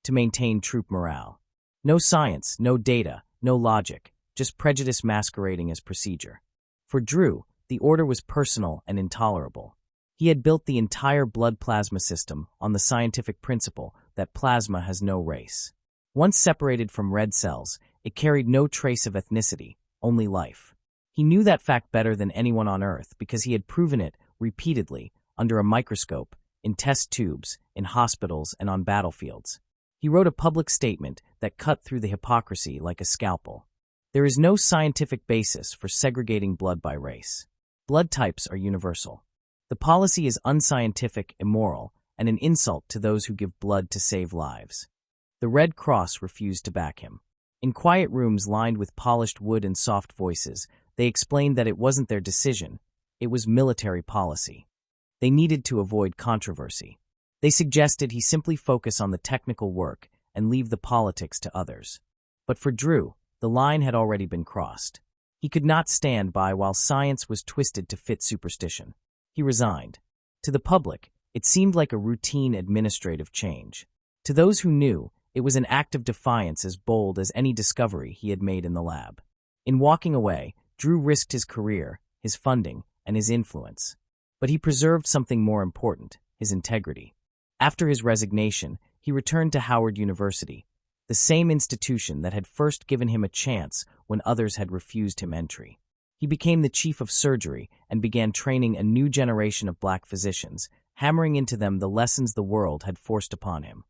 to maintain troop morale. No science, no data, no logic, just prejudice masquerading as procedure. For Drew, the order was personal and intolerable. He had built the entire blood plasma system on the scientific principle that plasma has no race. Once separated from red cells, it carried no trace of ethnicity, only life. He knew that fact better than anyone on Earth because he had proven it repeatedly, under a microscope, in test tubes, in hospitals, and on battlefields. He wrote a public statement that cut through the hypocrisy like a scalpel. There is no scientific basis for segregating blood by race. Blood types are universal. The policy is unscientific, immoral, and an insult to those who give blood to save lives. The Red Cross refused to back him. In quiet rooms lined with polished wood and soft voices, they explained that it wasn't their decision, it was military policy. They needed to avoid controversy. They suggested he simply focus on the technical work and leave the politics to others. But for Drew, the line had already been crossed. He could not stand by while science was twisted to fit superstition. He resigned. To the public, it seemed like a routine administrative change. To those who knew, it was an act of defiance as bold as any discovery he had made in the lab. In walking away, Drew risked his career, his funding, and his influence. But he preserved something more important, his integrity. After his resignation, he returned to Howard University, the same institution that had first given him a chance when others had refused him entry. He became the chief of surgery and began training a new generation of black physicians, hammering into them the lessons the world had forced upon him.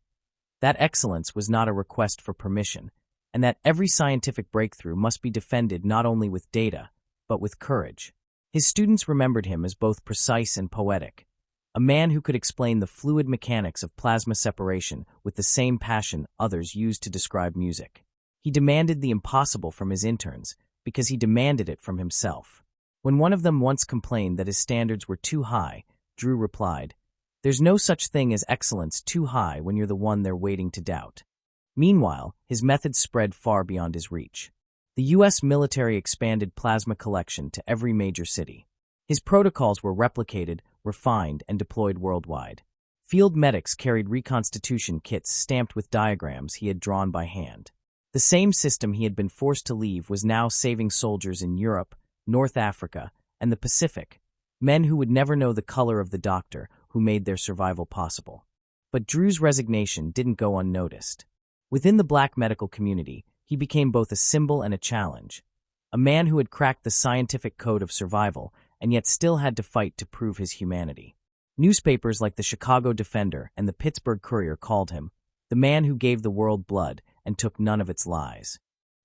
That excellence was not a request for permission, and that every scientific breakthrough must be defended not only with data, but with courage. His students remembered him as both precise and poetic, a man who could explain the fluid mechanics of plasma separation with the same passion others used to describe music. He demanded the impossible from his interns because he demanded it from himself. When one of them once complained that his standards were too high, Drew replied, "There's no such thing as excellence too high when you're the one they're waiting to doubt." Meanwhile, his methods spread far beyond his reach. The U.S. military expanded plasma collection to every major city. His protocols were replicated, refined, and deployed worldwide. Field medics carried reconstitution kits stamped with diagrams he had drawn by hand. The same system he had been forced to leave was now saving soldiers in Europe, North Africa, and the Pacific, men who would never know the color of the doctor who made their survival possible. But Drew's resignation didn't go unnoticed. Within the black medical community, he became both a symbol and a challenge, a man who had cracked the scientific code of survival and yet still had to fight to prove his humanity. Newspapers like the Chicago Defender and the Pittsburgh Courier called him the man who gave the world blood and took none of its lies.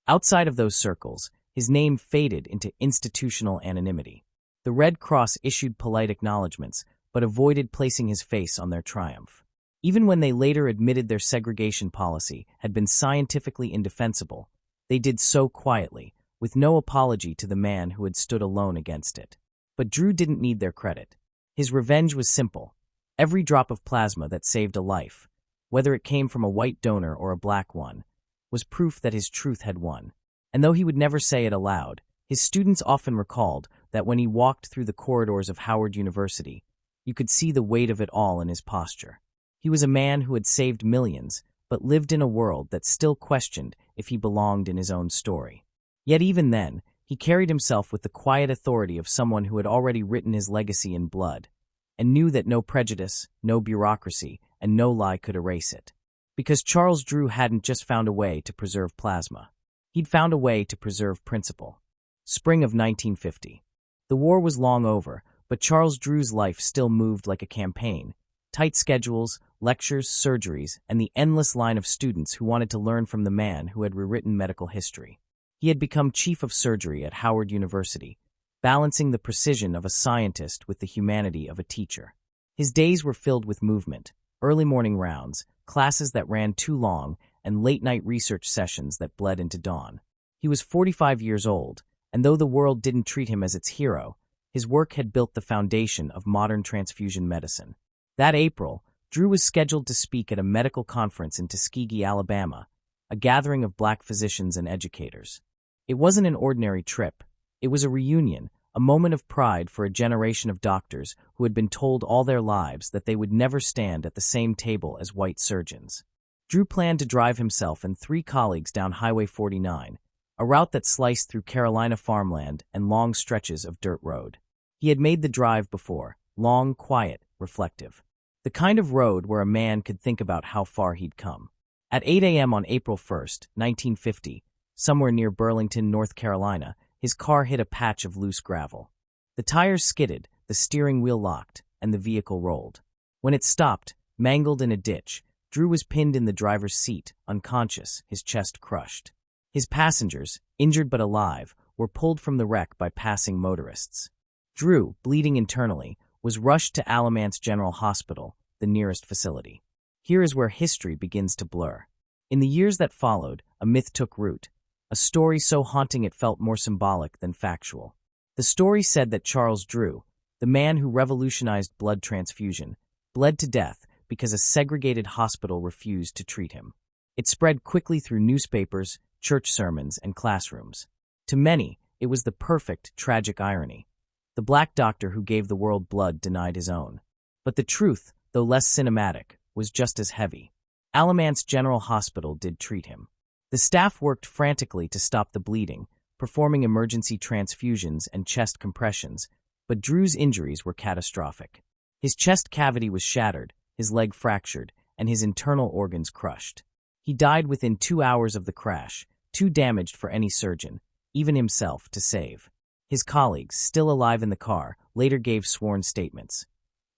Outside of those circles, his name faded into institutional anonymity. The Red Cross issued polite acknowledgments, but avoided placing his face on their triumph. Even when they later admitted their segregation policy had been scientifically indefensible, they did so quietly, with no apology to the man who had stood alone against it. But Drew didn't need their credit. His revenge was simple. Every drop of plasma that saved a life, whether it came from a white donor or a black one, was proof that his truth had won. And though he would never say it aloud, his students often recalled that when he walked through the corridors of Howard University, you could see the weight of it all in his posture. He was a man who had saved millions, but lived in a world that still questioned if he belonged in his own story. Yet even then, he carried himself with the quiet authority of someone who had already written his legacy in blood, and knew that no prejudice, no bureaucracy, and no lie could erase it. Because Charles Drew hadn't just found a way to preserve plasma. He'd found a way to preserve principle. Spring of 1950. The war was long over, but Charles Drew's life still moved like a campaign. Tight schedules, lectures, surgeries, and the endless line of students who wanted to learn from the man who had rewritten medical history. He had become chief of surgery at Howard University, balancing the precision of a scientist with the humanity of a teacher. His days were filled with movement, early morning rounds, classes that ran too long, and late-night research sessions that bled into dawn. He was 45 years old, and though the world didn't treat him as its hero, his work had built the foundation of modern transfusion medicine. That April, Drew was scheduled to speak at a medical conference in Tuskegee, Alabama, a gathering of black physicians and educators. It wasn't an ordinary trip. It was a reunion, a moment of pride for a generation of doctors who had been told all their lives that they would never stand at the same table as white surgeons. Drew planned to drive himself and 3 colleagues down Highway 49, a route that sliced through Carolina farmland and long stretches of dirt road. He had made the drive before, long, quiet, reflective. The kind of road where a man could think about how far he'd come. At 8 a.m. on April 1st, 1950, somewhere near Burlington, North Carolina, his car hit a patch of loose gravel. The tires skidded, the steering wheel locked, and the vehicle rolled. When it stopped, mangled in a ditch, Drew was pinned in the driver's seat, unconscious, his chest crushed. His passengers, injured but alive, were pulled from the wreck by passing motorists. Drew, bleeding internally, was rushed to Alamance General Hospital, the nearest facility. Here is where history begins to blur. In the years that followed, a myth took root, a story so haunting it felt more symbolic than factual. The story said that Charles Drew, the man who revolutionized blood transfusion, bled to death because a segregated hospital refused to treat him. It spread quickly through newspapers, church sermons, and classrooms. To many, it was the perfect, tragic irony. The black doctor who gave the world blood denied his own. But the truth, though less cinematic, was just as heavy. Alamance General Hospital did treat him. The staff worked frantically to stop the bleeding, performing emergency transfusions and chest compressions, but Drew's injuries were catastrophic. His chest cavity was shattered, his leg fractured, and his internal organs crushed. He died within 2 hours of the crash, too damaged for any surgeon, even himself, to save. His colleagues, still alive in the car, later gave sworn statements.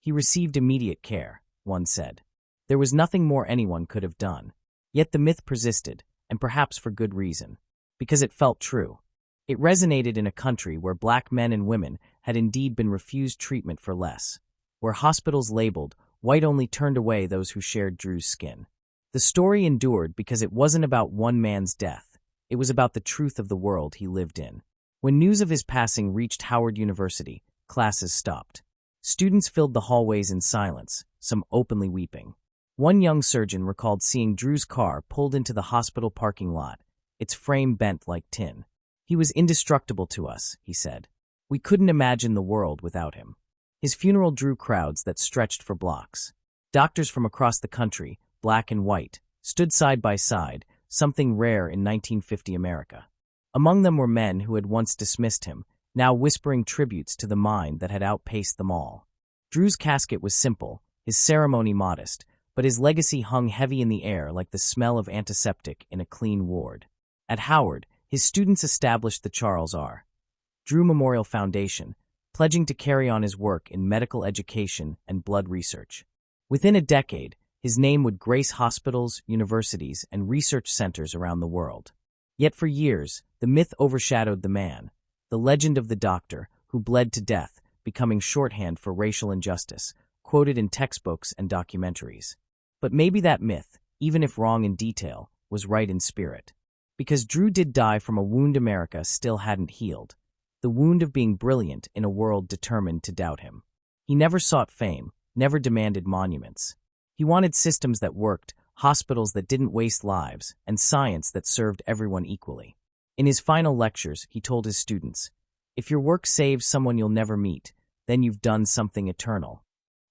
He received immediate care, one said. There was nothing more anyone could have done. Yet the myth persisted, and perhaps for good reason. Because it felt true. It resonated in a country where black men and women had indeed been refused treatment for less, where hospitals labeled, white only turned away those who shared Drew's skin. The story endured because it wasn't about one man's death. It was about the truth of the world he lived in. When news of his passing reached Howard University, classes stopped. Students filled the hallways in silence, some openly weeping. One young surgeon recalled seeing Drew's car pulled into the hospital parking lot, its frame bent like tin. "He was indestructible to us," he said. "We couldn't imagine the world without him." His funeral drew crowds that stretched for blocks. Doctors from across the country, black and white, stood side by side, something rare in 1950 America. Among them were men who had once dismissed him, now whispering tributes to the mind that had outpaced them all. Drew's casket was simple, his ceremony modest, but his legacy hung heavy in the air like the smell of antiseptic in a clean ward. At Howard, his students established the Charles R. Drew Memorial Foundation, pledging to carry on his work in medical education and blood research. Within a decade, his name would grace hospitals, universities, and research centers around the world. Yet for years, the myth overshadowed the man, the legend of the doctor who bled to death, becoming shorthand for racial injustice, quoted in textbooks and documentaries. But maybe that myth, even if wrong in detail, was right in spirit. Because Drew did die from a wound America still hadn't healed, the wound of being brilliant in a world determined to doubt him. He never sought fame, never demanded monuments. He wanted systems that worked, hospitals that didn't waste lives, and science that served everyone equally. In his final lectures, he told his students, "If your work saves someone you'll never meet, then you've done something eternal."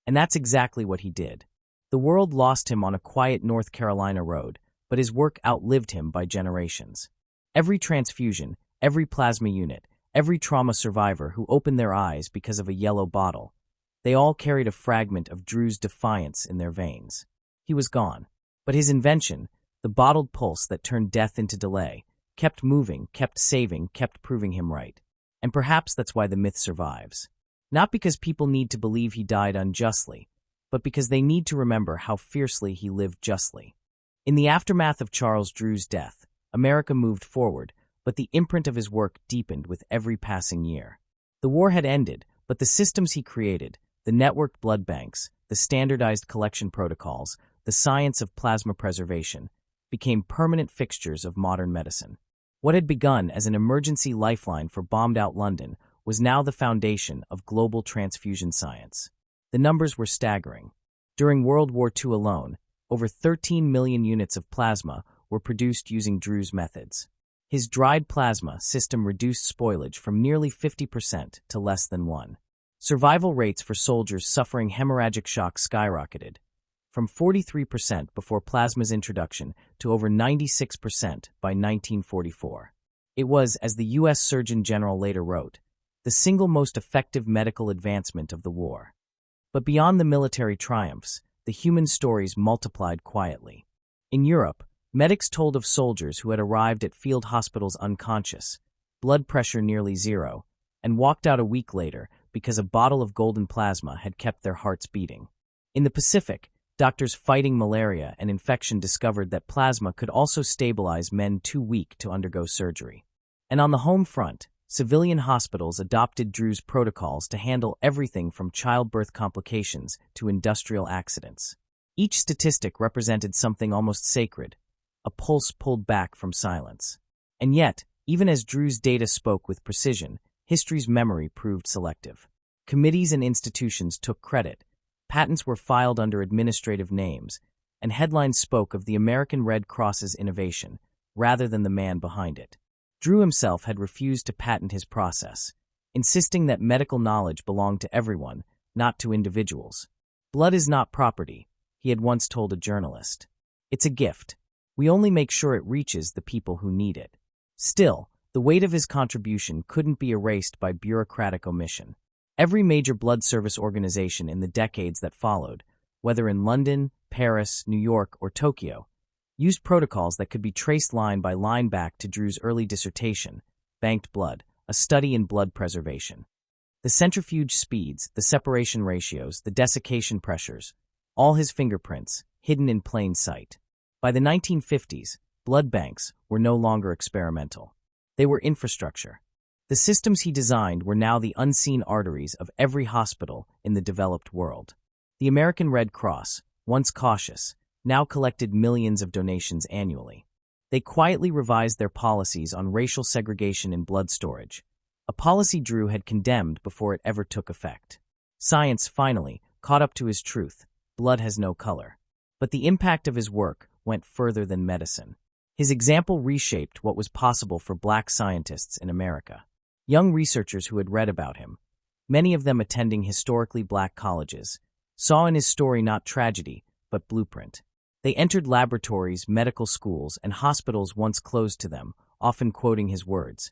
And that's exactly what he did. The world lost him on a quiet North Carolina road, but his work outlived him by generations. Every transfusion, every plasma unit, every trauma survivor who opened their eyes because of a yellow bottle, they all carried a fragment of Drew's defiance in their veins. He was gone. But his invention, the bottled pulse that turned death into delay, kept moving, kept saving, kept proving him right. And perhaps that's why the myth survives. Not because people need to believe he died unjustly, but because they need to remember how fiercely he lived justly. In the aftermath of Charles Drew's death, America moved forward, but the imprint of his work deepened with every passing year. The war had ended, but the systems he created, the networked blood banks, the standardized collection protocols, the science of plasma preservation, became permanent fixtures of modern medicine. What had begun as an emergency lifeline for bombed-out London was now the foundation of global transfusion science. The numbers were staggering. During World War II alone, over 13 million units of plasma were produced using Drew's methods. His dried plasma system reduced spoilage from nearly 50% to less than 1%. Survival rates for soldiers suffering hemorrhagic shock skyrocketed, from 43% before plasma's introduction to over 96% by 1944. It was, as the U.S. Surgeon General later wrote, the single most effective medical advancement of the war. But beyond the military triumphs, the human stories multiplied quietly. In Europe, medics told of soldiers who had arrived at field hospitals unconscious, blood pressure nearly zero, and walked out a week later because a bottle of golden plasma had kept their hearts beating. In the Pacific, doctors fighting malaria and infection discovered that plasma could also stabilize men too weak to undergo surgery. And on the home front, civilian hospitals adopted Drew's protocols to handle everything from childbirth complications to industrial accidents. Each statistic represented something almost sacred, a pulse pulled back from silence. And yet, even as Drew's data spoke with precision, history's memory proved selective. Committees and institutions took credit, patents were filed under administrative names, and headlines spoke of the American Red Cross's innovation, rather than the man behind it. Drew himself had refused to patent his process, insisting that medical knowledge belonged to everyone, not to individuals. "Blood is not property," he had once told a journalist. "It's a gift. We only make sure it reaches the people who need it." Still, the weight of his contribution couldn't be erased by bureaucratic omission. Every major blood service organization in the decades that followed, whether in London, Paris, New York, or Tokyo, used protocols that could be traced line by line back to Drew's early dissertation, Banked Blood, a study in blood preservation. The centrifuge speeds, the separation ratios, the desiccation pressures, all his fingerprints, hidden in plain sight. By the 1950s, blood banks were no longer experimental. They were infrastructure. The systems he designed were now the unseen arteries of every hospital in the developed world. The American Red Cross, once cautious, now collected millions of donations annually. They quietly revised their policies on racial segregation in blood storage, a policy Drew had condemned before it ever took effect. Science, finally, caught up to his truth: blood has no color. But the impact of his work went further than medicine. His example reshaped what was possible for black scientists in America. Young researchers who had read about him, many of them attending historically black colleges, saw in his story not tragedy, but blueprint. They entered laboratories, medical schools, and hospitals once closed to them, often quoting his words.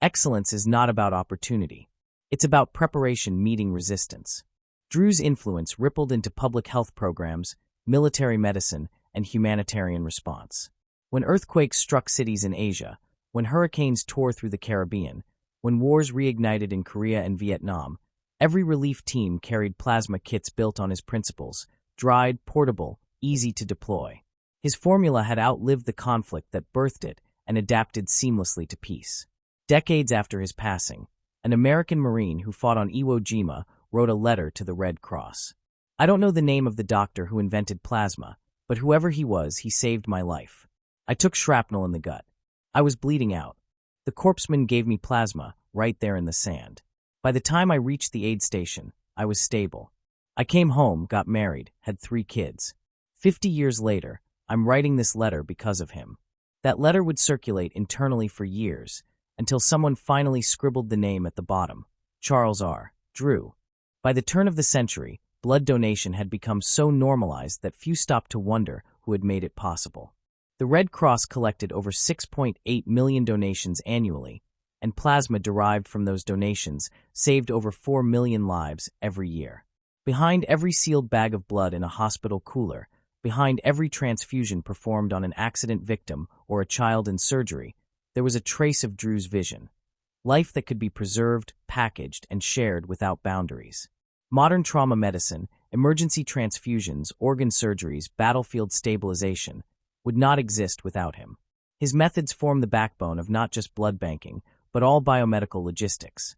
Excellence is not about opportunity. It's about preparation meeting resistance. Drew's influence rippled into public health programs, military medicine, and humanitarian response. When earthquakes struck cities in Asia, when hurricanes tore through the Caribbean, when wars reignited in Korea and Vietnam, every relief team carried plasma kits built on his principles: dried, portable, easy to deploy. His formula had outlived the conflict that birthed it and adapted seamlessly to peace. Decades after his passing, an American Marine who fought on Iwo Jima wrote a letter to the Red Cross. "I don't know the name of the doctor who invented plasma, but whoever he was, he saved my life. I took shrapnel in the gut. I was bleeding out. The corpsman gave me plasma right there in the sand. By the time I reached the aid station, I was stable. I came home, got married, had 3 kids. 50 years later, I'm writing this letter because of him." That letter would circulate internally for years, until someone finally scribbled the name at the bottom: Charles R. Drew. By the turn of the century, blood donation had become so normalized that few stopped to wonder who had made it possible. The Red Cross collected over 6.8 million donations annually, and plasma derived from those donations saved over 4 million lives every year. Behind every sealed bag of blood in a hospital cooler, behind every transfusion performed on an accident victim or a child in surgery, there was a trace of Drew's vision: life that could be preserved, packaged, and shared without boundaries. Modern trauma medicine, emergency transfusions, organ surgeries, battlefield stabilization would not exist without him. His methods form the backbone of not just blood banking, but all biomedical logistics.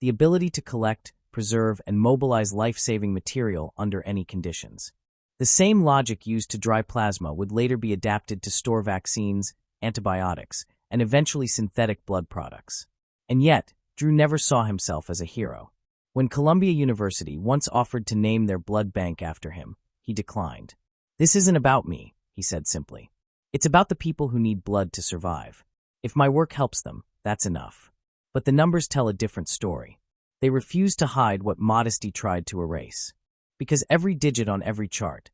The ability to collect, preserve, and mobilize life-saving material under any conditions. The same logic used to dry plasma would later be adapted to store vaccines, antibiotics, and eventually synthetic blood products. And yet, Drew never saw himself as a hero. When Columbia University once offered to name their blood bank after him, he declined. "This isn't about me," he said simply. "It's about the people who need blood to survive. If my work helps them, that's enough." But the numbers tell a different story. They refuse to hide what modesty tried to erase. Because every digit on every chart,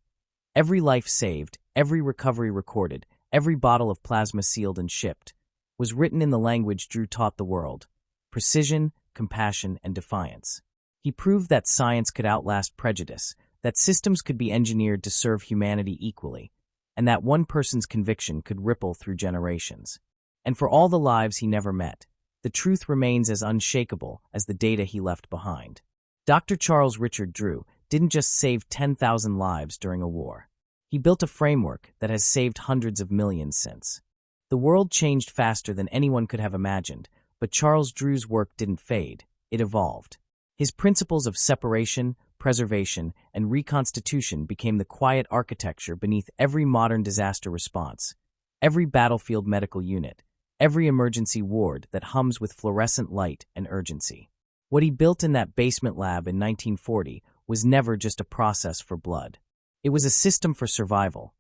every life saved, every recovery recorded, every bottle of plasma sealed and shipped, was written in the language Drew taught the world: precision, compassion, and defiance. He proved that science could outlast prejudice, that systems could be engineered to serve humanity equally, and that one person's conviction could ripple through generations. And for all the lives he never met, the truth remains as unshakable as the data he left behind. Dr. Charles Richard Drew didn't just save 10,000 lives during a war. He built a framework that has saved hundreds of millions since. The world changed faster than anyone could have imagined, but Charles Drew's work didn't fade, it evolved. His principles of separation, preservation, and reconstitution became the quiet architecture beneath every modern disaster response, every battlefield medical unit, every emergency ward that hums with fluorescent light and urgency. What he built in that basement lab in 1940 was never just a process for blood. It was a system for survival,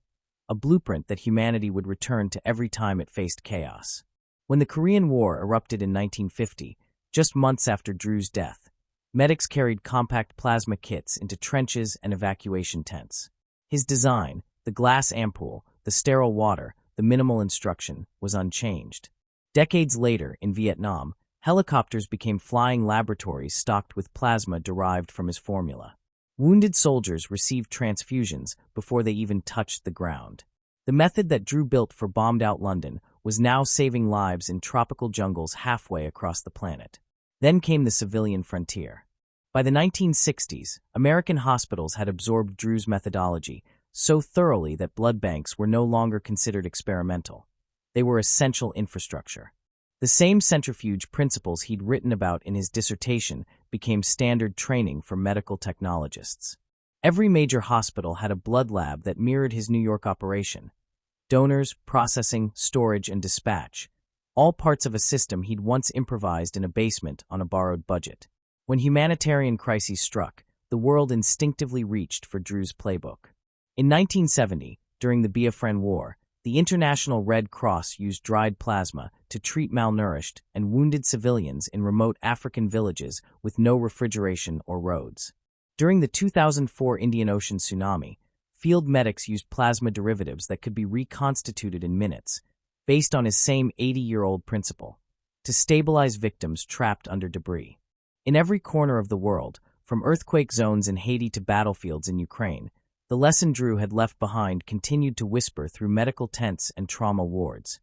a blueprint that humanity would return to every time it faced chaos. When the Korean War erupted in 1950, just months after Drew's death, medics carried compact plasma kits into trenches and evacuation tents. His design, the glass ampoule, the sterile water, the minimal instruction, was unchanged. Decades later, in Vietnam, helicopters became flying laboratories stocked with plasma derived from his formula. Wounded soldiers received transfusions before they even touched the ground. The method that Drew built for bombed-out London was now saving lives in tropical jungles halfway across the planet. Then came the civilian frontier. By the 1960s, American hospitals had absorbed Drew's methodology so thoroughly that blood banks were no longer considered experimental. They were essential infrastructure. The same centrifuge principles he'd written about in his dissertation became standard training for medical technologists. Every major hospital had a blood lab that mirrored his New York operation. Donors, processing, storage, and dispatch, all parts of a system he'd once improvised in a basement on a borrowed budget. When humanitarian crises struck, the world instinctively reached for Drew's playbook. In 1970, during the Biafran War, the International Red Cross used dried plasma to treat malnourished and wounded civilians in remote African villages with no refrigeration or roads. During the 2004 Indian Ocean tsunami, field medics used plasma derivatives that could be reconstituted in minutes, based on his same 80-year-old principle, to stabilize victims trapped under debris. In every corner of the world, from earthquake zones in Haiti to battlefields in Ukraine, the lesson Drew had left behind continued to whisper through medical tents and trauma wards.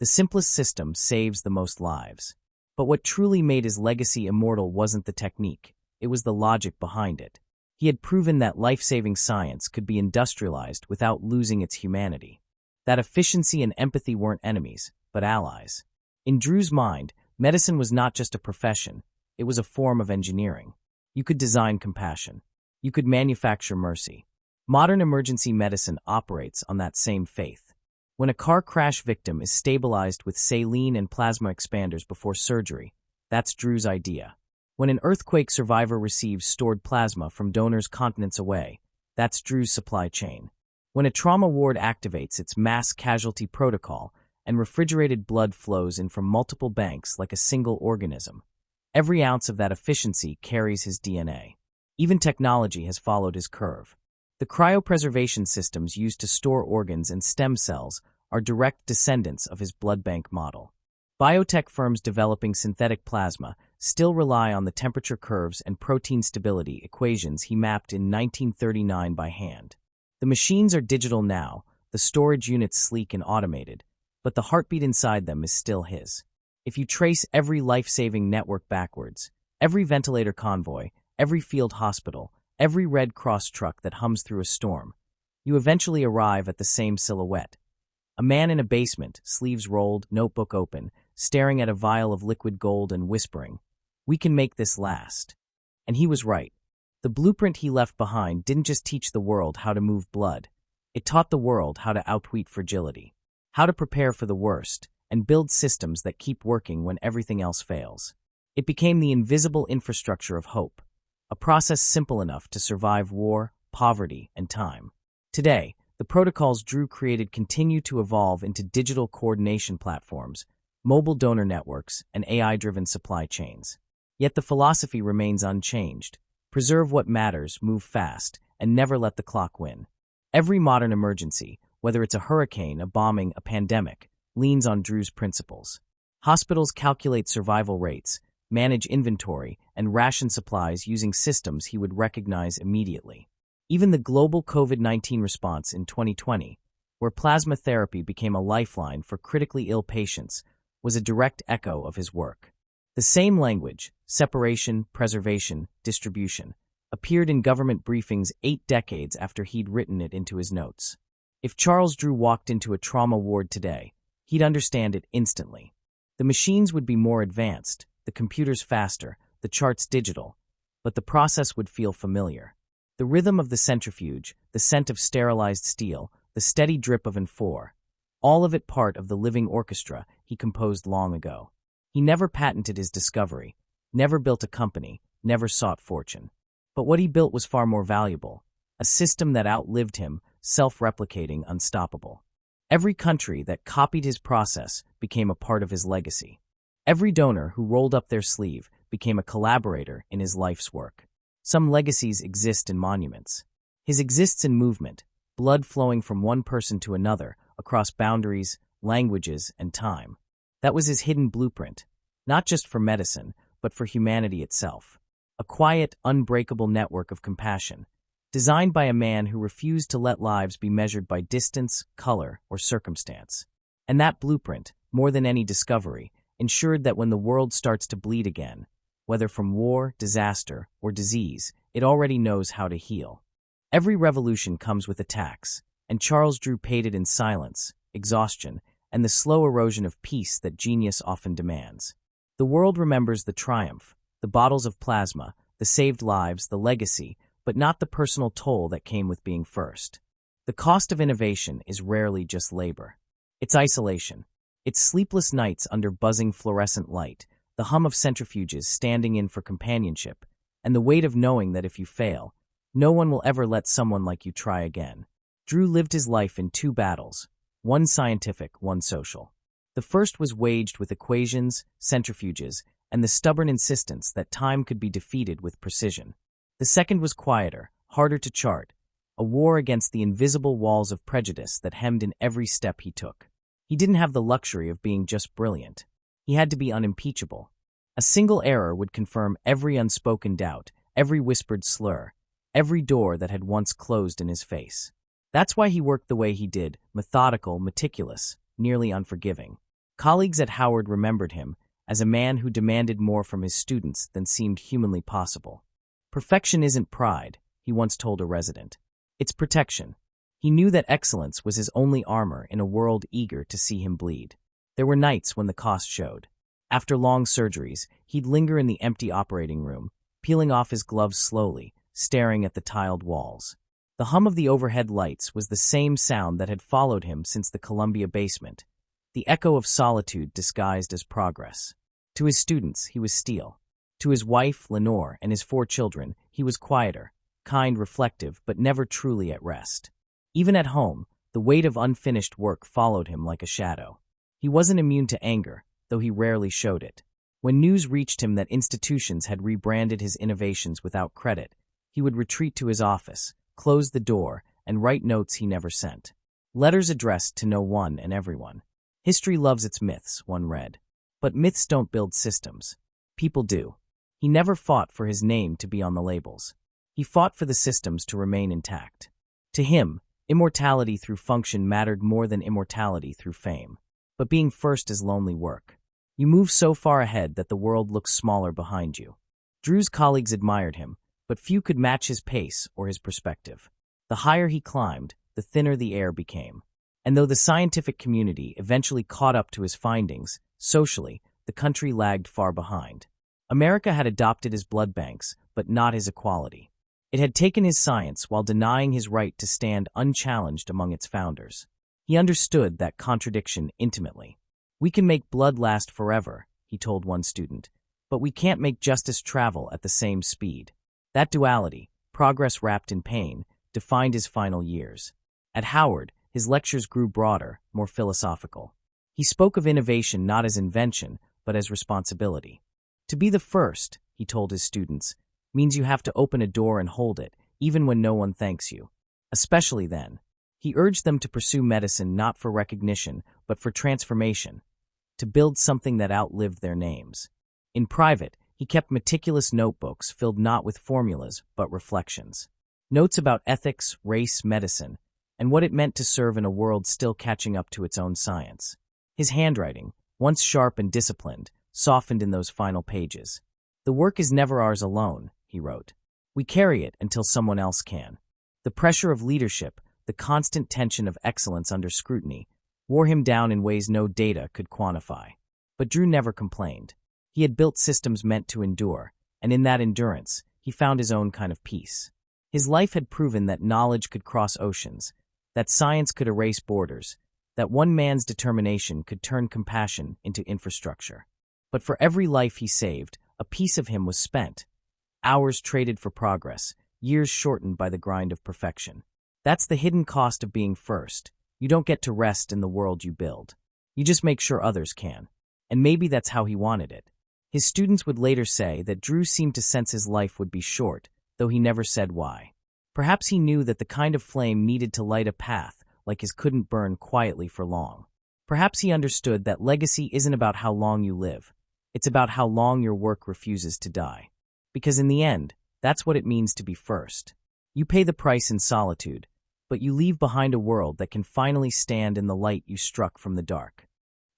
The simplest system saves the most lives. But what truly made his legacy immortal wasn't the technique, it was the logic behind it. He had proven that life-saving science could be industrialized without losing its humanity. That efficiency and empathy weren't enemies, but allies. In Drew's mind, medicine was not just a profession, it was a form of engineering. You could design compassion. You could manufacture mercy. Modern emergency medicine operates on that same faith. When a car crash victim is stabilized with saline and plasma expanders before surgery, that's Drew's idea. When an earthquake survivor receives stored plasma from donors continents away, that's Drew's supply chain. When a trauma ward activates its mass casualty protocol and refrigerated blood flows in from multiple banks like a single organism, every ounce of that efficiency carries his DNA. Even technology has followed his curve. The cryopreservation systems used to store organs and stem cells are direct descendants of his blood bank model. Biotech firms developing synthetic plasma still rely on the temperature curves and protein stability equations he mapped in 1939 by hand. The machines are digital now, the storage units sleek and automated, but the heartbeat inside them is still his. If you trace every life-saving network backwards, every ventilator convoy, every field hospital, every Red Cross truck that hums through a storm, you eventually arrive at the same silhouette. A man in a basement, sleeves rolled, notebook open, staring at a vial of liquid gold and whispering, "We can make this last." And he was right. The blueprint he left behind didn't just teach the world how to move blood. It taught the world how to outweat fragility, how to prepare for the worst, and build systems that keep working when everything else fails. It became the invisible infrastructure of hope, a process simple enough to survive war, poverty, and time. Today, the protocols Drew created continue to evolve into digital coordination platforms, mobile donor networks, and AI-driven supply chains. Yet the philosophy remains unchanged. Preserve what matters, move fast, and never let the clock win. Every modern emergency, whether it's a hurricane, a bombing, a pandemic, leans on Drew's principles. Hospitals calculate survival rates, manage inventory, and ration supplies using systems he would recognize immediately. Even the global COVID-19 response in 2020, where plasma therapy became a lifeline for critically ill patients, was a direct echo of his work. The same language, separation, preservation, distribution, appeared in government briefings 8 decades after he'd written it into his notes. If Charles Drew walked into a trauma ward today, he'd understand it instantly. The machines would be more advanced, the computers faster, the charts digital, but the process would feel familiar. The rhythm of the centrifuge, the scent of sterilized steel, the steady drip of amphor, all of it part of the living orchestra he composed long ago. He never patented his discovery, never built a company, never sought fortune. But what he built was far more valuable, a system that outlived him, self-replicating, unstoppable. Every country that copied his process became a part of his legacy. Every donor who rolled up their sleeve became a collaborator in his life's work. Some legacies exist in monuments. His exists in movement, blood flowing from one person to another across boundaries, languages, and time. That was his hidden blueprint, not just for medicine, but for humanity itself. A quiet, unbreakable network of compassion, designed by a man who refused to let lives be measured by distance, color, or circumstance. And that blueprint, more than any discovery, ensured that when the world starts to bleed again, whether from war, disaster, or disease, it already knows how to heal. Every revolution comes with attacks, and Charles Drew paid it in silence, exhaustion, and the slow erosion of peace that genius often demands. The world remembers the triumph, the bottles of plasma, the saved lives, the legacy, but not the personal toll that came with being first. The cost of innovation is rarely just labor. It's isolation. It's sleepless nights under buzzing fluorescent light, the hum of centrifuges standing in for companionship, and the weight of knowing that if you fail, no one will ever let someone like you try again. Drew lived his life in two battles, one scientific, one social. The first was waged with equations, centrifuges, and the stubborn insistence that time could be defeated with precision. The second was quieter, harder to chart, a war against the invisible walls of prejudice that hemmed in every step he took. He didn't have the luxury of being just brilliant. He had to be unimpeachable. A single error would confirm every unspoken doubt, every whispered slur, every door that had once closed in his face. That's why he worked the way he did, methodical, meticulous, nearly unforgiving. Colleagues at Howard remembered him as a man who demanded more from his students than seemed humanly possible. Perfection isn't pride, he once told a resident. It's protection. He knew that excellence was his only armor in a world eager to see him bleed. There were nights when the cost showed. After long surgeries, he'd linger in the empty operating room, peeling off his gloves slowly, staring at the tiled walls. The hum of the overhead lights was the same sound that had followed him since the Columbia basement, the echo of solitude disguised as progress. To his students, he was steel. To his wife, Lenore, and his 4 children, he was quieter, kind, reflective, but never truly at rest. Even at home, the weight of unfinished work followed him like a shadow. He wasn't immune to anger, though he rarely showed it. When news reached him that institutions had rebranded his innovations without credit, he would retreat to his office, close the door, and write notes he never sent. Letters addressed to no one and everyone. History loves its myths, one read. But myths don't build systems. People do. He never fought for his name to be on the labels. He fought for the systems to remain intact. To him, immortality through function mattered more than immortality through fame. But being first is lonely work. You move so far ahead that the world looks smaller behind you. Drew's colleagues admired him, but few could match his pace or his perspective. The higher he climbed, the thinner the air became. And though the scientific community eventually caught up to his findings, socially, the country lagged far behind. America had adopted his blood banks, but not his equality. It had taken his science while denying his right to stand unchallenged among its founders. He understood that contradiction intimately. "We can make blood last forever," he told one student, "but we can't make justice travel at the same speed." That duality, progress wrapped in pain, defined his final years. At Howard, his lectures grew broader, more philosophical. He spoke of innovation not as invention, but as responsibility. To be the first, he told his students, means you have to open a door and hold it, even when no one thanks you. Especially then. He urged them to pursue medicine not for recognition, but for transformation, to build something that outlived their names. In private, he kept meticulous notebooks filled not with formulas, but reflections. Notes about ethics, race, medicine, and what it meant to serve in a world still catching up to its own science. His handwriting, once sharp and disciplined, softened in those final pages. "The work is never ours alone," he wrote. "We carry it until someone else can." The pressure of leadership, the constant tension of excellence under scrutiny, wore him down in ways no data could quantify. But Drew never complained. He had built systems meant to endure, and in that endurance, he found his own kind of peace. His life had proven that knowledge could cross oceans, that science could erase borders, that one man's determination could turn compassion into infrastructure. But for every life he saved, a piece of him was spent. Hours traded for progress, years shortened by the grind of perfection. That's the hidden cost of being first. You don't get to rest in the world you build. You just make sure others can. And maybe that's how he wanted it. His students would later say that Drew seemed to sense his life would be short, though he never said why. Perhaps he knew that the kind of flame needed to light a path like his couldn't burn quietly for long. Perhaps he understood that legacy isn't about how long you live. It's about how long your work refuses to die. Because in the end, that's what it means to be first. You pay the price in solitude, but you leave behind a world that can finally stand in the light you struck from the dark.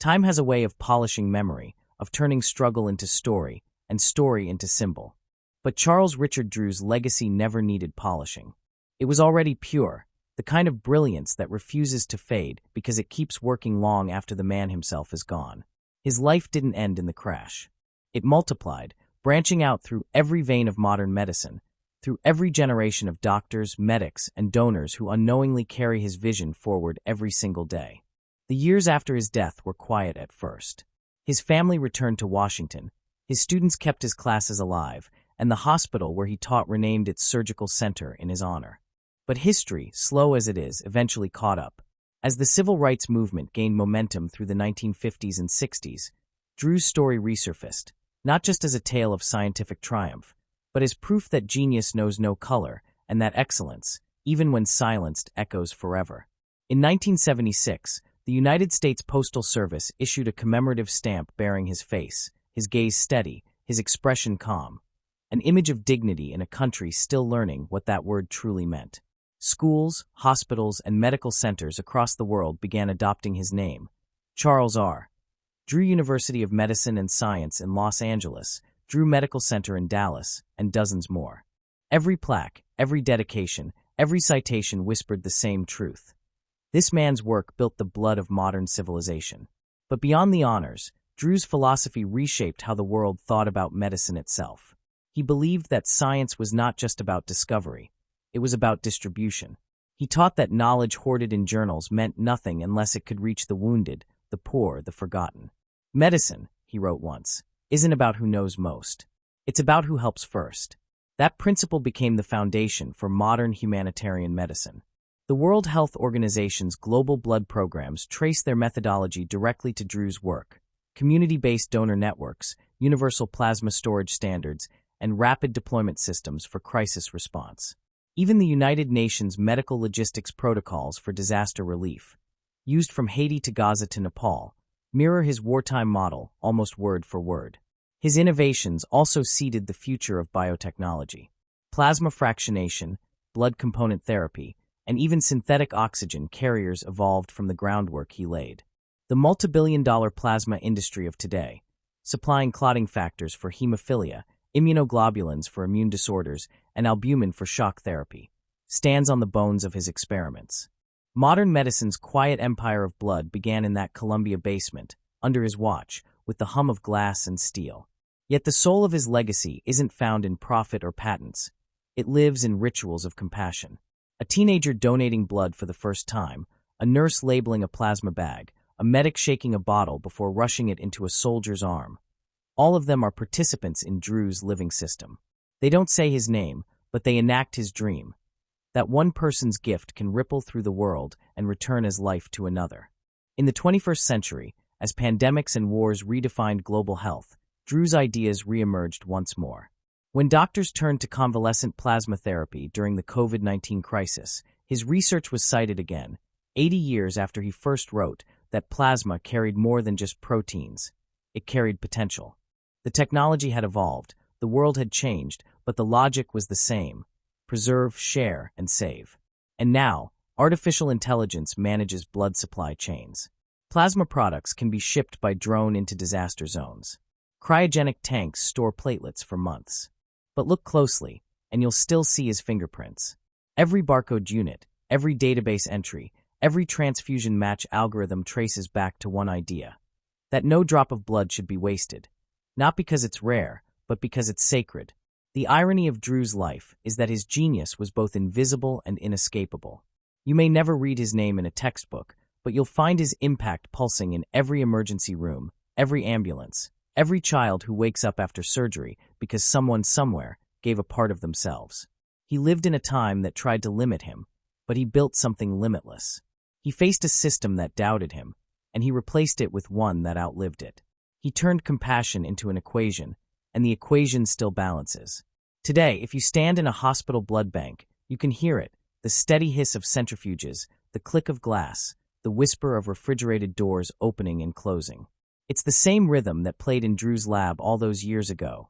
Time has a way of polishing memory, of turning struggle into story, and story into symbol. But Charles Richard Drew's legacy never needed polishing. It was already pure, the kind of brilliance that refuses to fade because it keeps working long after the man himself is gone. His life didn't end in the crash. It multiplied, branching out through every vein of modern medicine, through every generation of doctors, medics, and donors who unknowingly carry his vision forward every single day. The years after his death were quiet at first. His family returned to Washington, his students kept his classes alive, and the hospital where he taught renamed its surgical center in his honor. But history, slow as it is, eventually caught up. As the civil rights movement gained momentum through the 1950s and 60s, Drew's story resurfaced, not just as a tale of scientific triumph, but as proof that genius knows no color and that excellence, even when silenced, echoes forever. In 1976, the United States Postal Service issued a commemorative stamp bearing his face, his gaze steady, his expression calm, an image of dignity in a country still learning what that word truly meant. Schools, hospitals, and medical centers across the world began adopting his name. Charles R. Drew University of Medicine and Science in Los Angeles, Drew Medical Center in Dallas, and dozens more. Every plaque, every dedication, every citation whispered the same truth. This man's work built the blood of modern civilization. But beyond the honors, Drew's philosophy reshaped how the world thought about medicine itself. He believed that science was not just about discovery, it was about distribution. He taught that knowledge hoarded in journals meant nothing unless it could reach the wounded, the poor, the forgotten. Medicine, he wrote once, isn't about who knows most. It's about who helps first. That principle became the foundation for modern humanitarian medicine. The World Health Organization's global blood programs trace their methodology directly to Drew's work. Community-based donor networks, universal plasma storage standards, and rapid deployment systems for crisis response. Even the United Nations Medical Logistics Protocols for Disaster Relief, used from Haiti to Gaza to Nepal, mirror his wartime model almost word for word. His innovations also seeded the future of biotechnology. Plasma fractionation, blood component therapy, and even synthetic oxygen carriers evolved from the groundwork he laid. The multi-billion-dollar plasma industry of today, supplying clotting factors for hemophilia, immunoglobulins for immune disorders, and albumin for shock therapy, stands on the bones of his experiments. Modern medicine's quiet empire of blood began in that Columbia basement, under his watch, with the hum of glass and steel. Yet the soul of his legacy isn't found in profit or patents. It lives in rituals of compassion. A teenager donating blood for the first time, a nurse labeling a plasma bag, a medic shaking a bottle before rushing it into a soldier's arm. All of them are participants in Drew's living system. They don't say his name, but they enact his dream. That one person's gift can ripple through the world and return as life to another. In the 21st century, as pandemics and wars redefined global health, Drew's ideas reemerged once more. When doctors turned to convalescent plasma therapy during the COVID-19 crisis, his research was cited again, 80 years after he first wrote that plasma carried more than just proteins. It carried potential. The technology had evolved, the world had changed, but the logic was the same: preserve, share, and save. And now, artificial intelligence manages blood supply chains. Plasma products can be shipped by drone into disaster zones. Cryogenic tanks store platelets for months. But look closely, and you'll still see his fingerprints. Every barcode unit, every database entry, every transfusion match algorithm traces back to one idea: that no drop of blood should be wasted. Not because it's rare, but because it's sacred. The irony of Drew's life is that his genius was both invisible and inescapable. You may never read his name in a textbook, but you'll find his impact pulsing in every emergency room, every ambulance, every child who wakes up after surgery because someone somewhere gave a part of themselves. He lived in a time that tried to limit him, but he built something limitless. He faced a system that doubted him, and he replaced it with one that outlived it. He turned compassion into an equation, and the equation still balances. Today, if you stand in a hospital blood bank, you can hear it: the steady hiss of centrifuges, the click of glass, the whisper of refrigerated doors opening and closing. It's the same rhythm that played in Drew's lab all those years ago.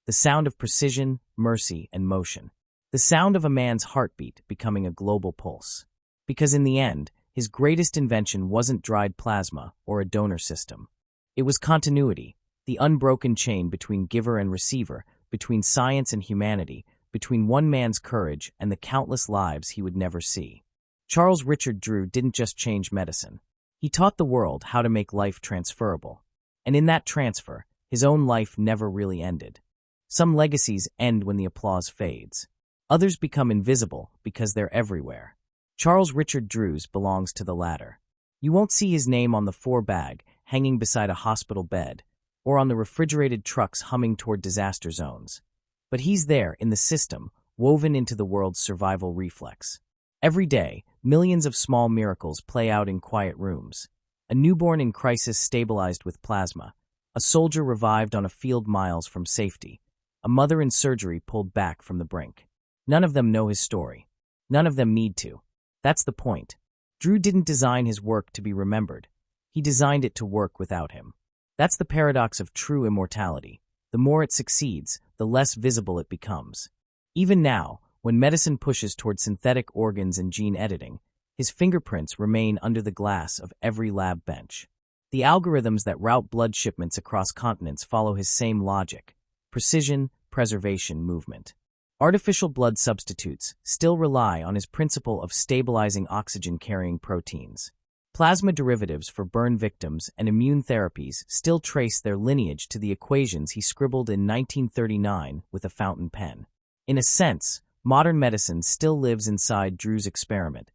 The sound of precision, mercy, and motion. The sound of a man's heartbeat becoming a global pulse. Because in the end, his greatest invention wasn't dried plasma or a donor system. It was continuity, the unbroken chain between giver and receiver, between science and humanity, between one man's courage and the countless lives he would never see. Charles Richard Drew didn't just change medicine. He taught the world how to make life transferable. And in that transfer, his own life never really ended. Some legacies end when the applause fades. Others become invisible because they're everywhere. Charles Richard Drew's belongs to the latter. You won't see his name on the bag hanging beside a hospital bed, or on the refrigerated trucks humming toward disaster zones. But he's there in the system, woven into the world's survival reflex. Every day, millions of small miracles play out in quiet rooms. A newborn in crisis stabilized with plasma, a soldier revived on a field miles from safety, a mother in surgery pulled back from the brink. None of them know his story. None of them need to. That's the point. Drew didn't design his work to be remembered. He designed it to work without him. That's the paradox of true immortality. The more it succeeds, the less visible it becomes. Even now, when medicine pushes toward synthetic organs and gene editing, his fingerprints remain under the glass of every lab bench. The algorithms that route blood shipments across continents follow his same logic: precision, preservation, movement. Artificial blood substitutes still rely on his principle of stabilizing oxygen-carrying proteins. Plasma derivatives for burn victims and immune therapies still trace their lineage to the equations he scribbled in 1939 with a fountain pen. In a sense, modern medicine still lives inside Drew's experiment,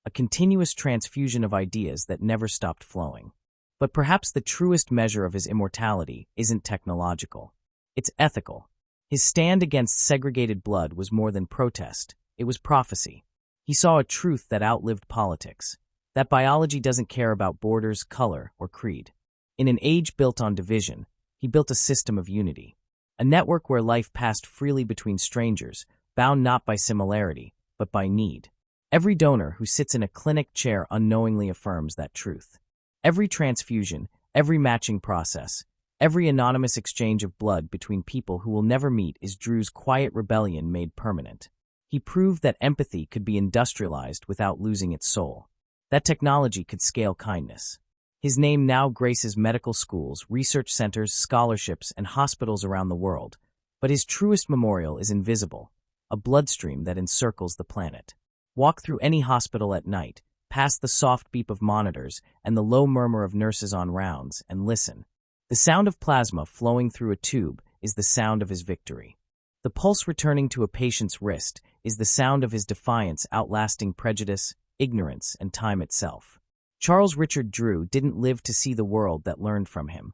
a continuous transfusion of ideas that never stopped flowing. But perhaps the truest measure of his immortality isn't technological. It's ethical. His stand against segregated blood was more than protest, it was prophecy. He saw a truth that outlived politics, that biology doesn't care about borders, color, or creed. In an age built on division, he built a system of unity, a network where life passed freely between strangers, bound not by similarity, but by need. Every donor who sits in a clinic chair unknowingly affirms that truth. Every transfusion, every matching process, every anonymous exchange of blood between people who will never meet is Drew's quiet rebellion made permanent. He proved that empathy could be industrialized without losing its soul. That technology could scale kindness. His name now graces medical schools, research centers, scholarships, and hospitals around the world. But his truest memorial is invisible, a bloodstream that encircles the planet. Walk through any hospital at night, past the soft beep of monitors and the low murmur of nurses on rounds, and listen. The sound of plasma flowing through a tube is the sound of his victory. The pulse returning to a patient's wrist is the sound of his defiance outlasting prejudice, ignorance, and time itself. Charles Richard Drew didn't live to see the world that learned from him,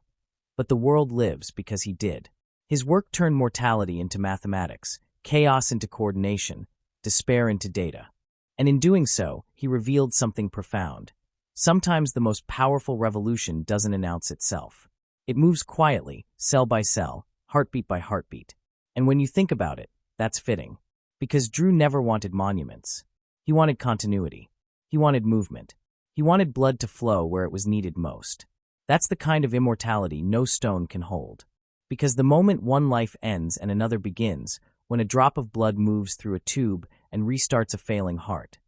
but the world lives because he did. His work turned mortality into mathematics, chaos into coordination, despair into data. And in doing so, he revealed something profound. Sometimes the most powerful revolution doesn't announce itself. It moves quietly, cell by cell, heartbeat by heartbeat. And when you think about it, that's fitting. Because Drew never wanted monuments. He wanted continuity. He wanted movement. He wanted blood to flow where it was needed most. That's the kind of immortality no stone can hold. Because the moment one life ends and another begins, when a drop of blood moves through a tube and restarts a failing heart.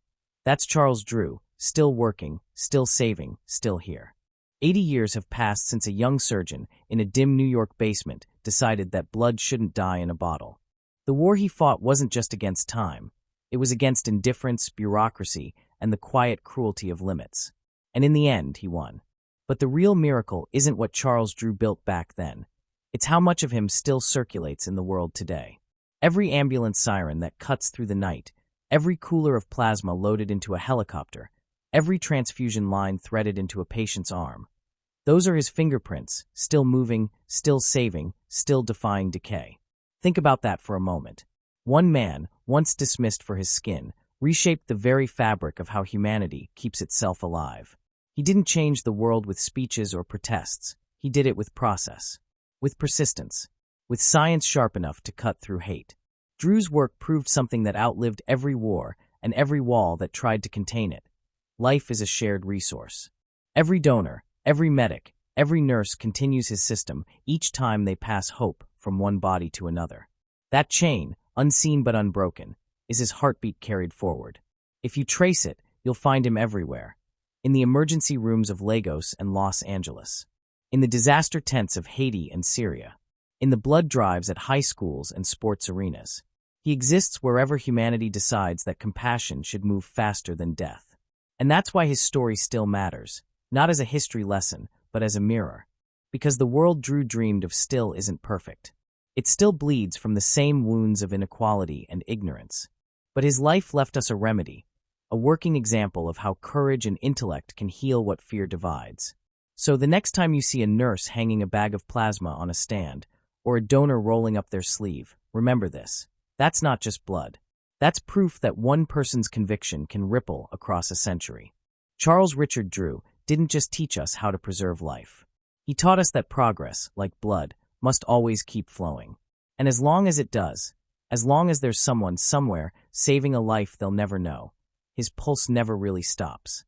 That's Charles Drew, still working, still saving, still here. 80 years have passed since a young surgeon in a dim New York basement decided that blood shouldn't die in a bottle. The war he fought wasn't just against time. It was against indifference, bureaucracy, and the quiet cruelty of limits. And in the end, he won. But the real miracle isn't what Charles Drew built back then. It's how much of him still circulates in the world today. Every ambulance siren that cuts through the night, every cooler of plasma loaded into a helicopter, every transfusion line threaded into a patient's arm. Those are his fingerprints, still moving, still saving, still defying decay. Think about that for a moment. One man, once dismissed for his skin, reshaped the very fabric of how humanity keeps itself alive. He didn't change the world with speeches or protests. He did it with process, with persistence, with science sharp enough to cut through hate. Drew's work proved something that outlived every war and every wall that tried to contain it. Life is a shared resource. Every donor, every medic, every nurse continues his system each time they pass hope from one body to another. That chain, unseen but unbroken, is his heartbeat carried forward. If you trace it, you'll find him everywhere. In the emergency rooms of Lagos and Los Angeles. In the disaster tents of Haiti and Syria. In the blood drives at high schools and sports arenas. He exists wherever humanity decides that compassion should move faster than death. And that's why his story still matters, not as a history lesson, but as a mirror. Because the world Drew dreamed of still isn't perfect. It still bleeds from the same wounds of inequality and ignorance. But his life left us a remedy, a working example of how courage and intellect can heal what fear divides. So the next time you see a nurse hanging a bag of plasma on a stand, or a donor rolling up their sleeve, remember this. That's not just blood. That's proof that one person's conviction can ripple across a century. Charles Richard Drew didn't just teach us how to preserve life. He taught us that progress, like blood, must always keep flowing. And as long as it does, as long as there's someone somewhere saving a life they'll never know, his pulse never really stops.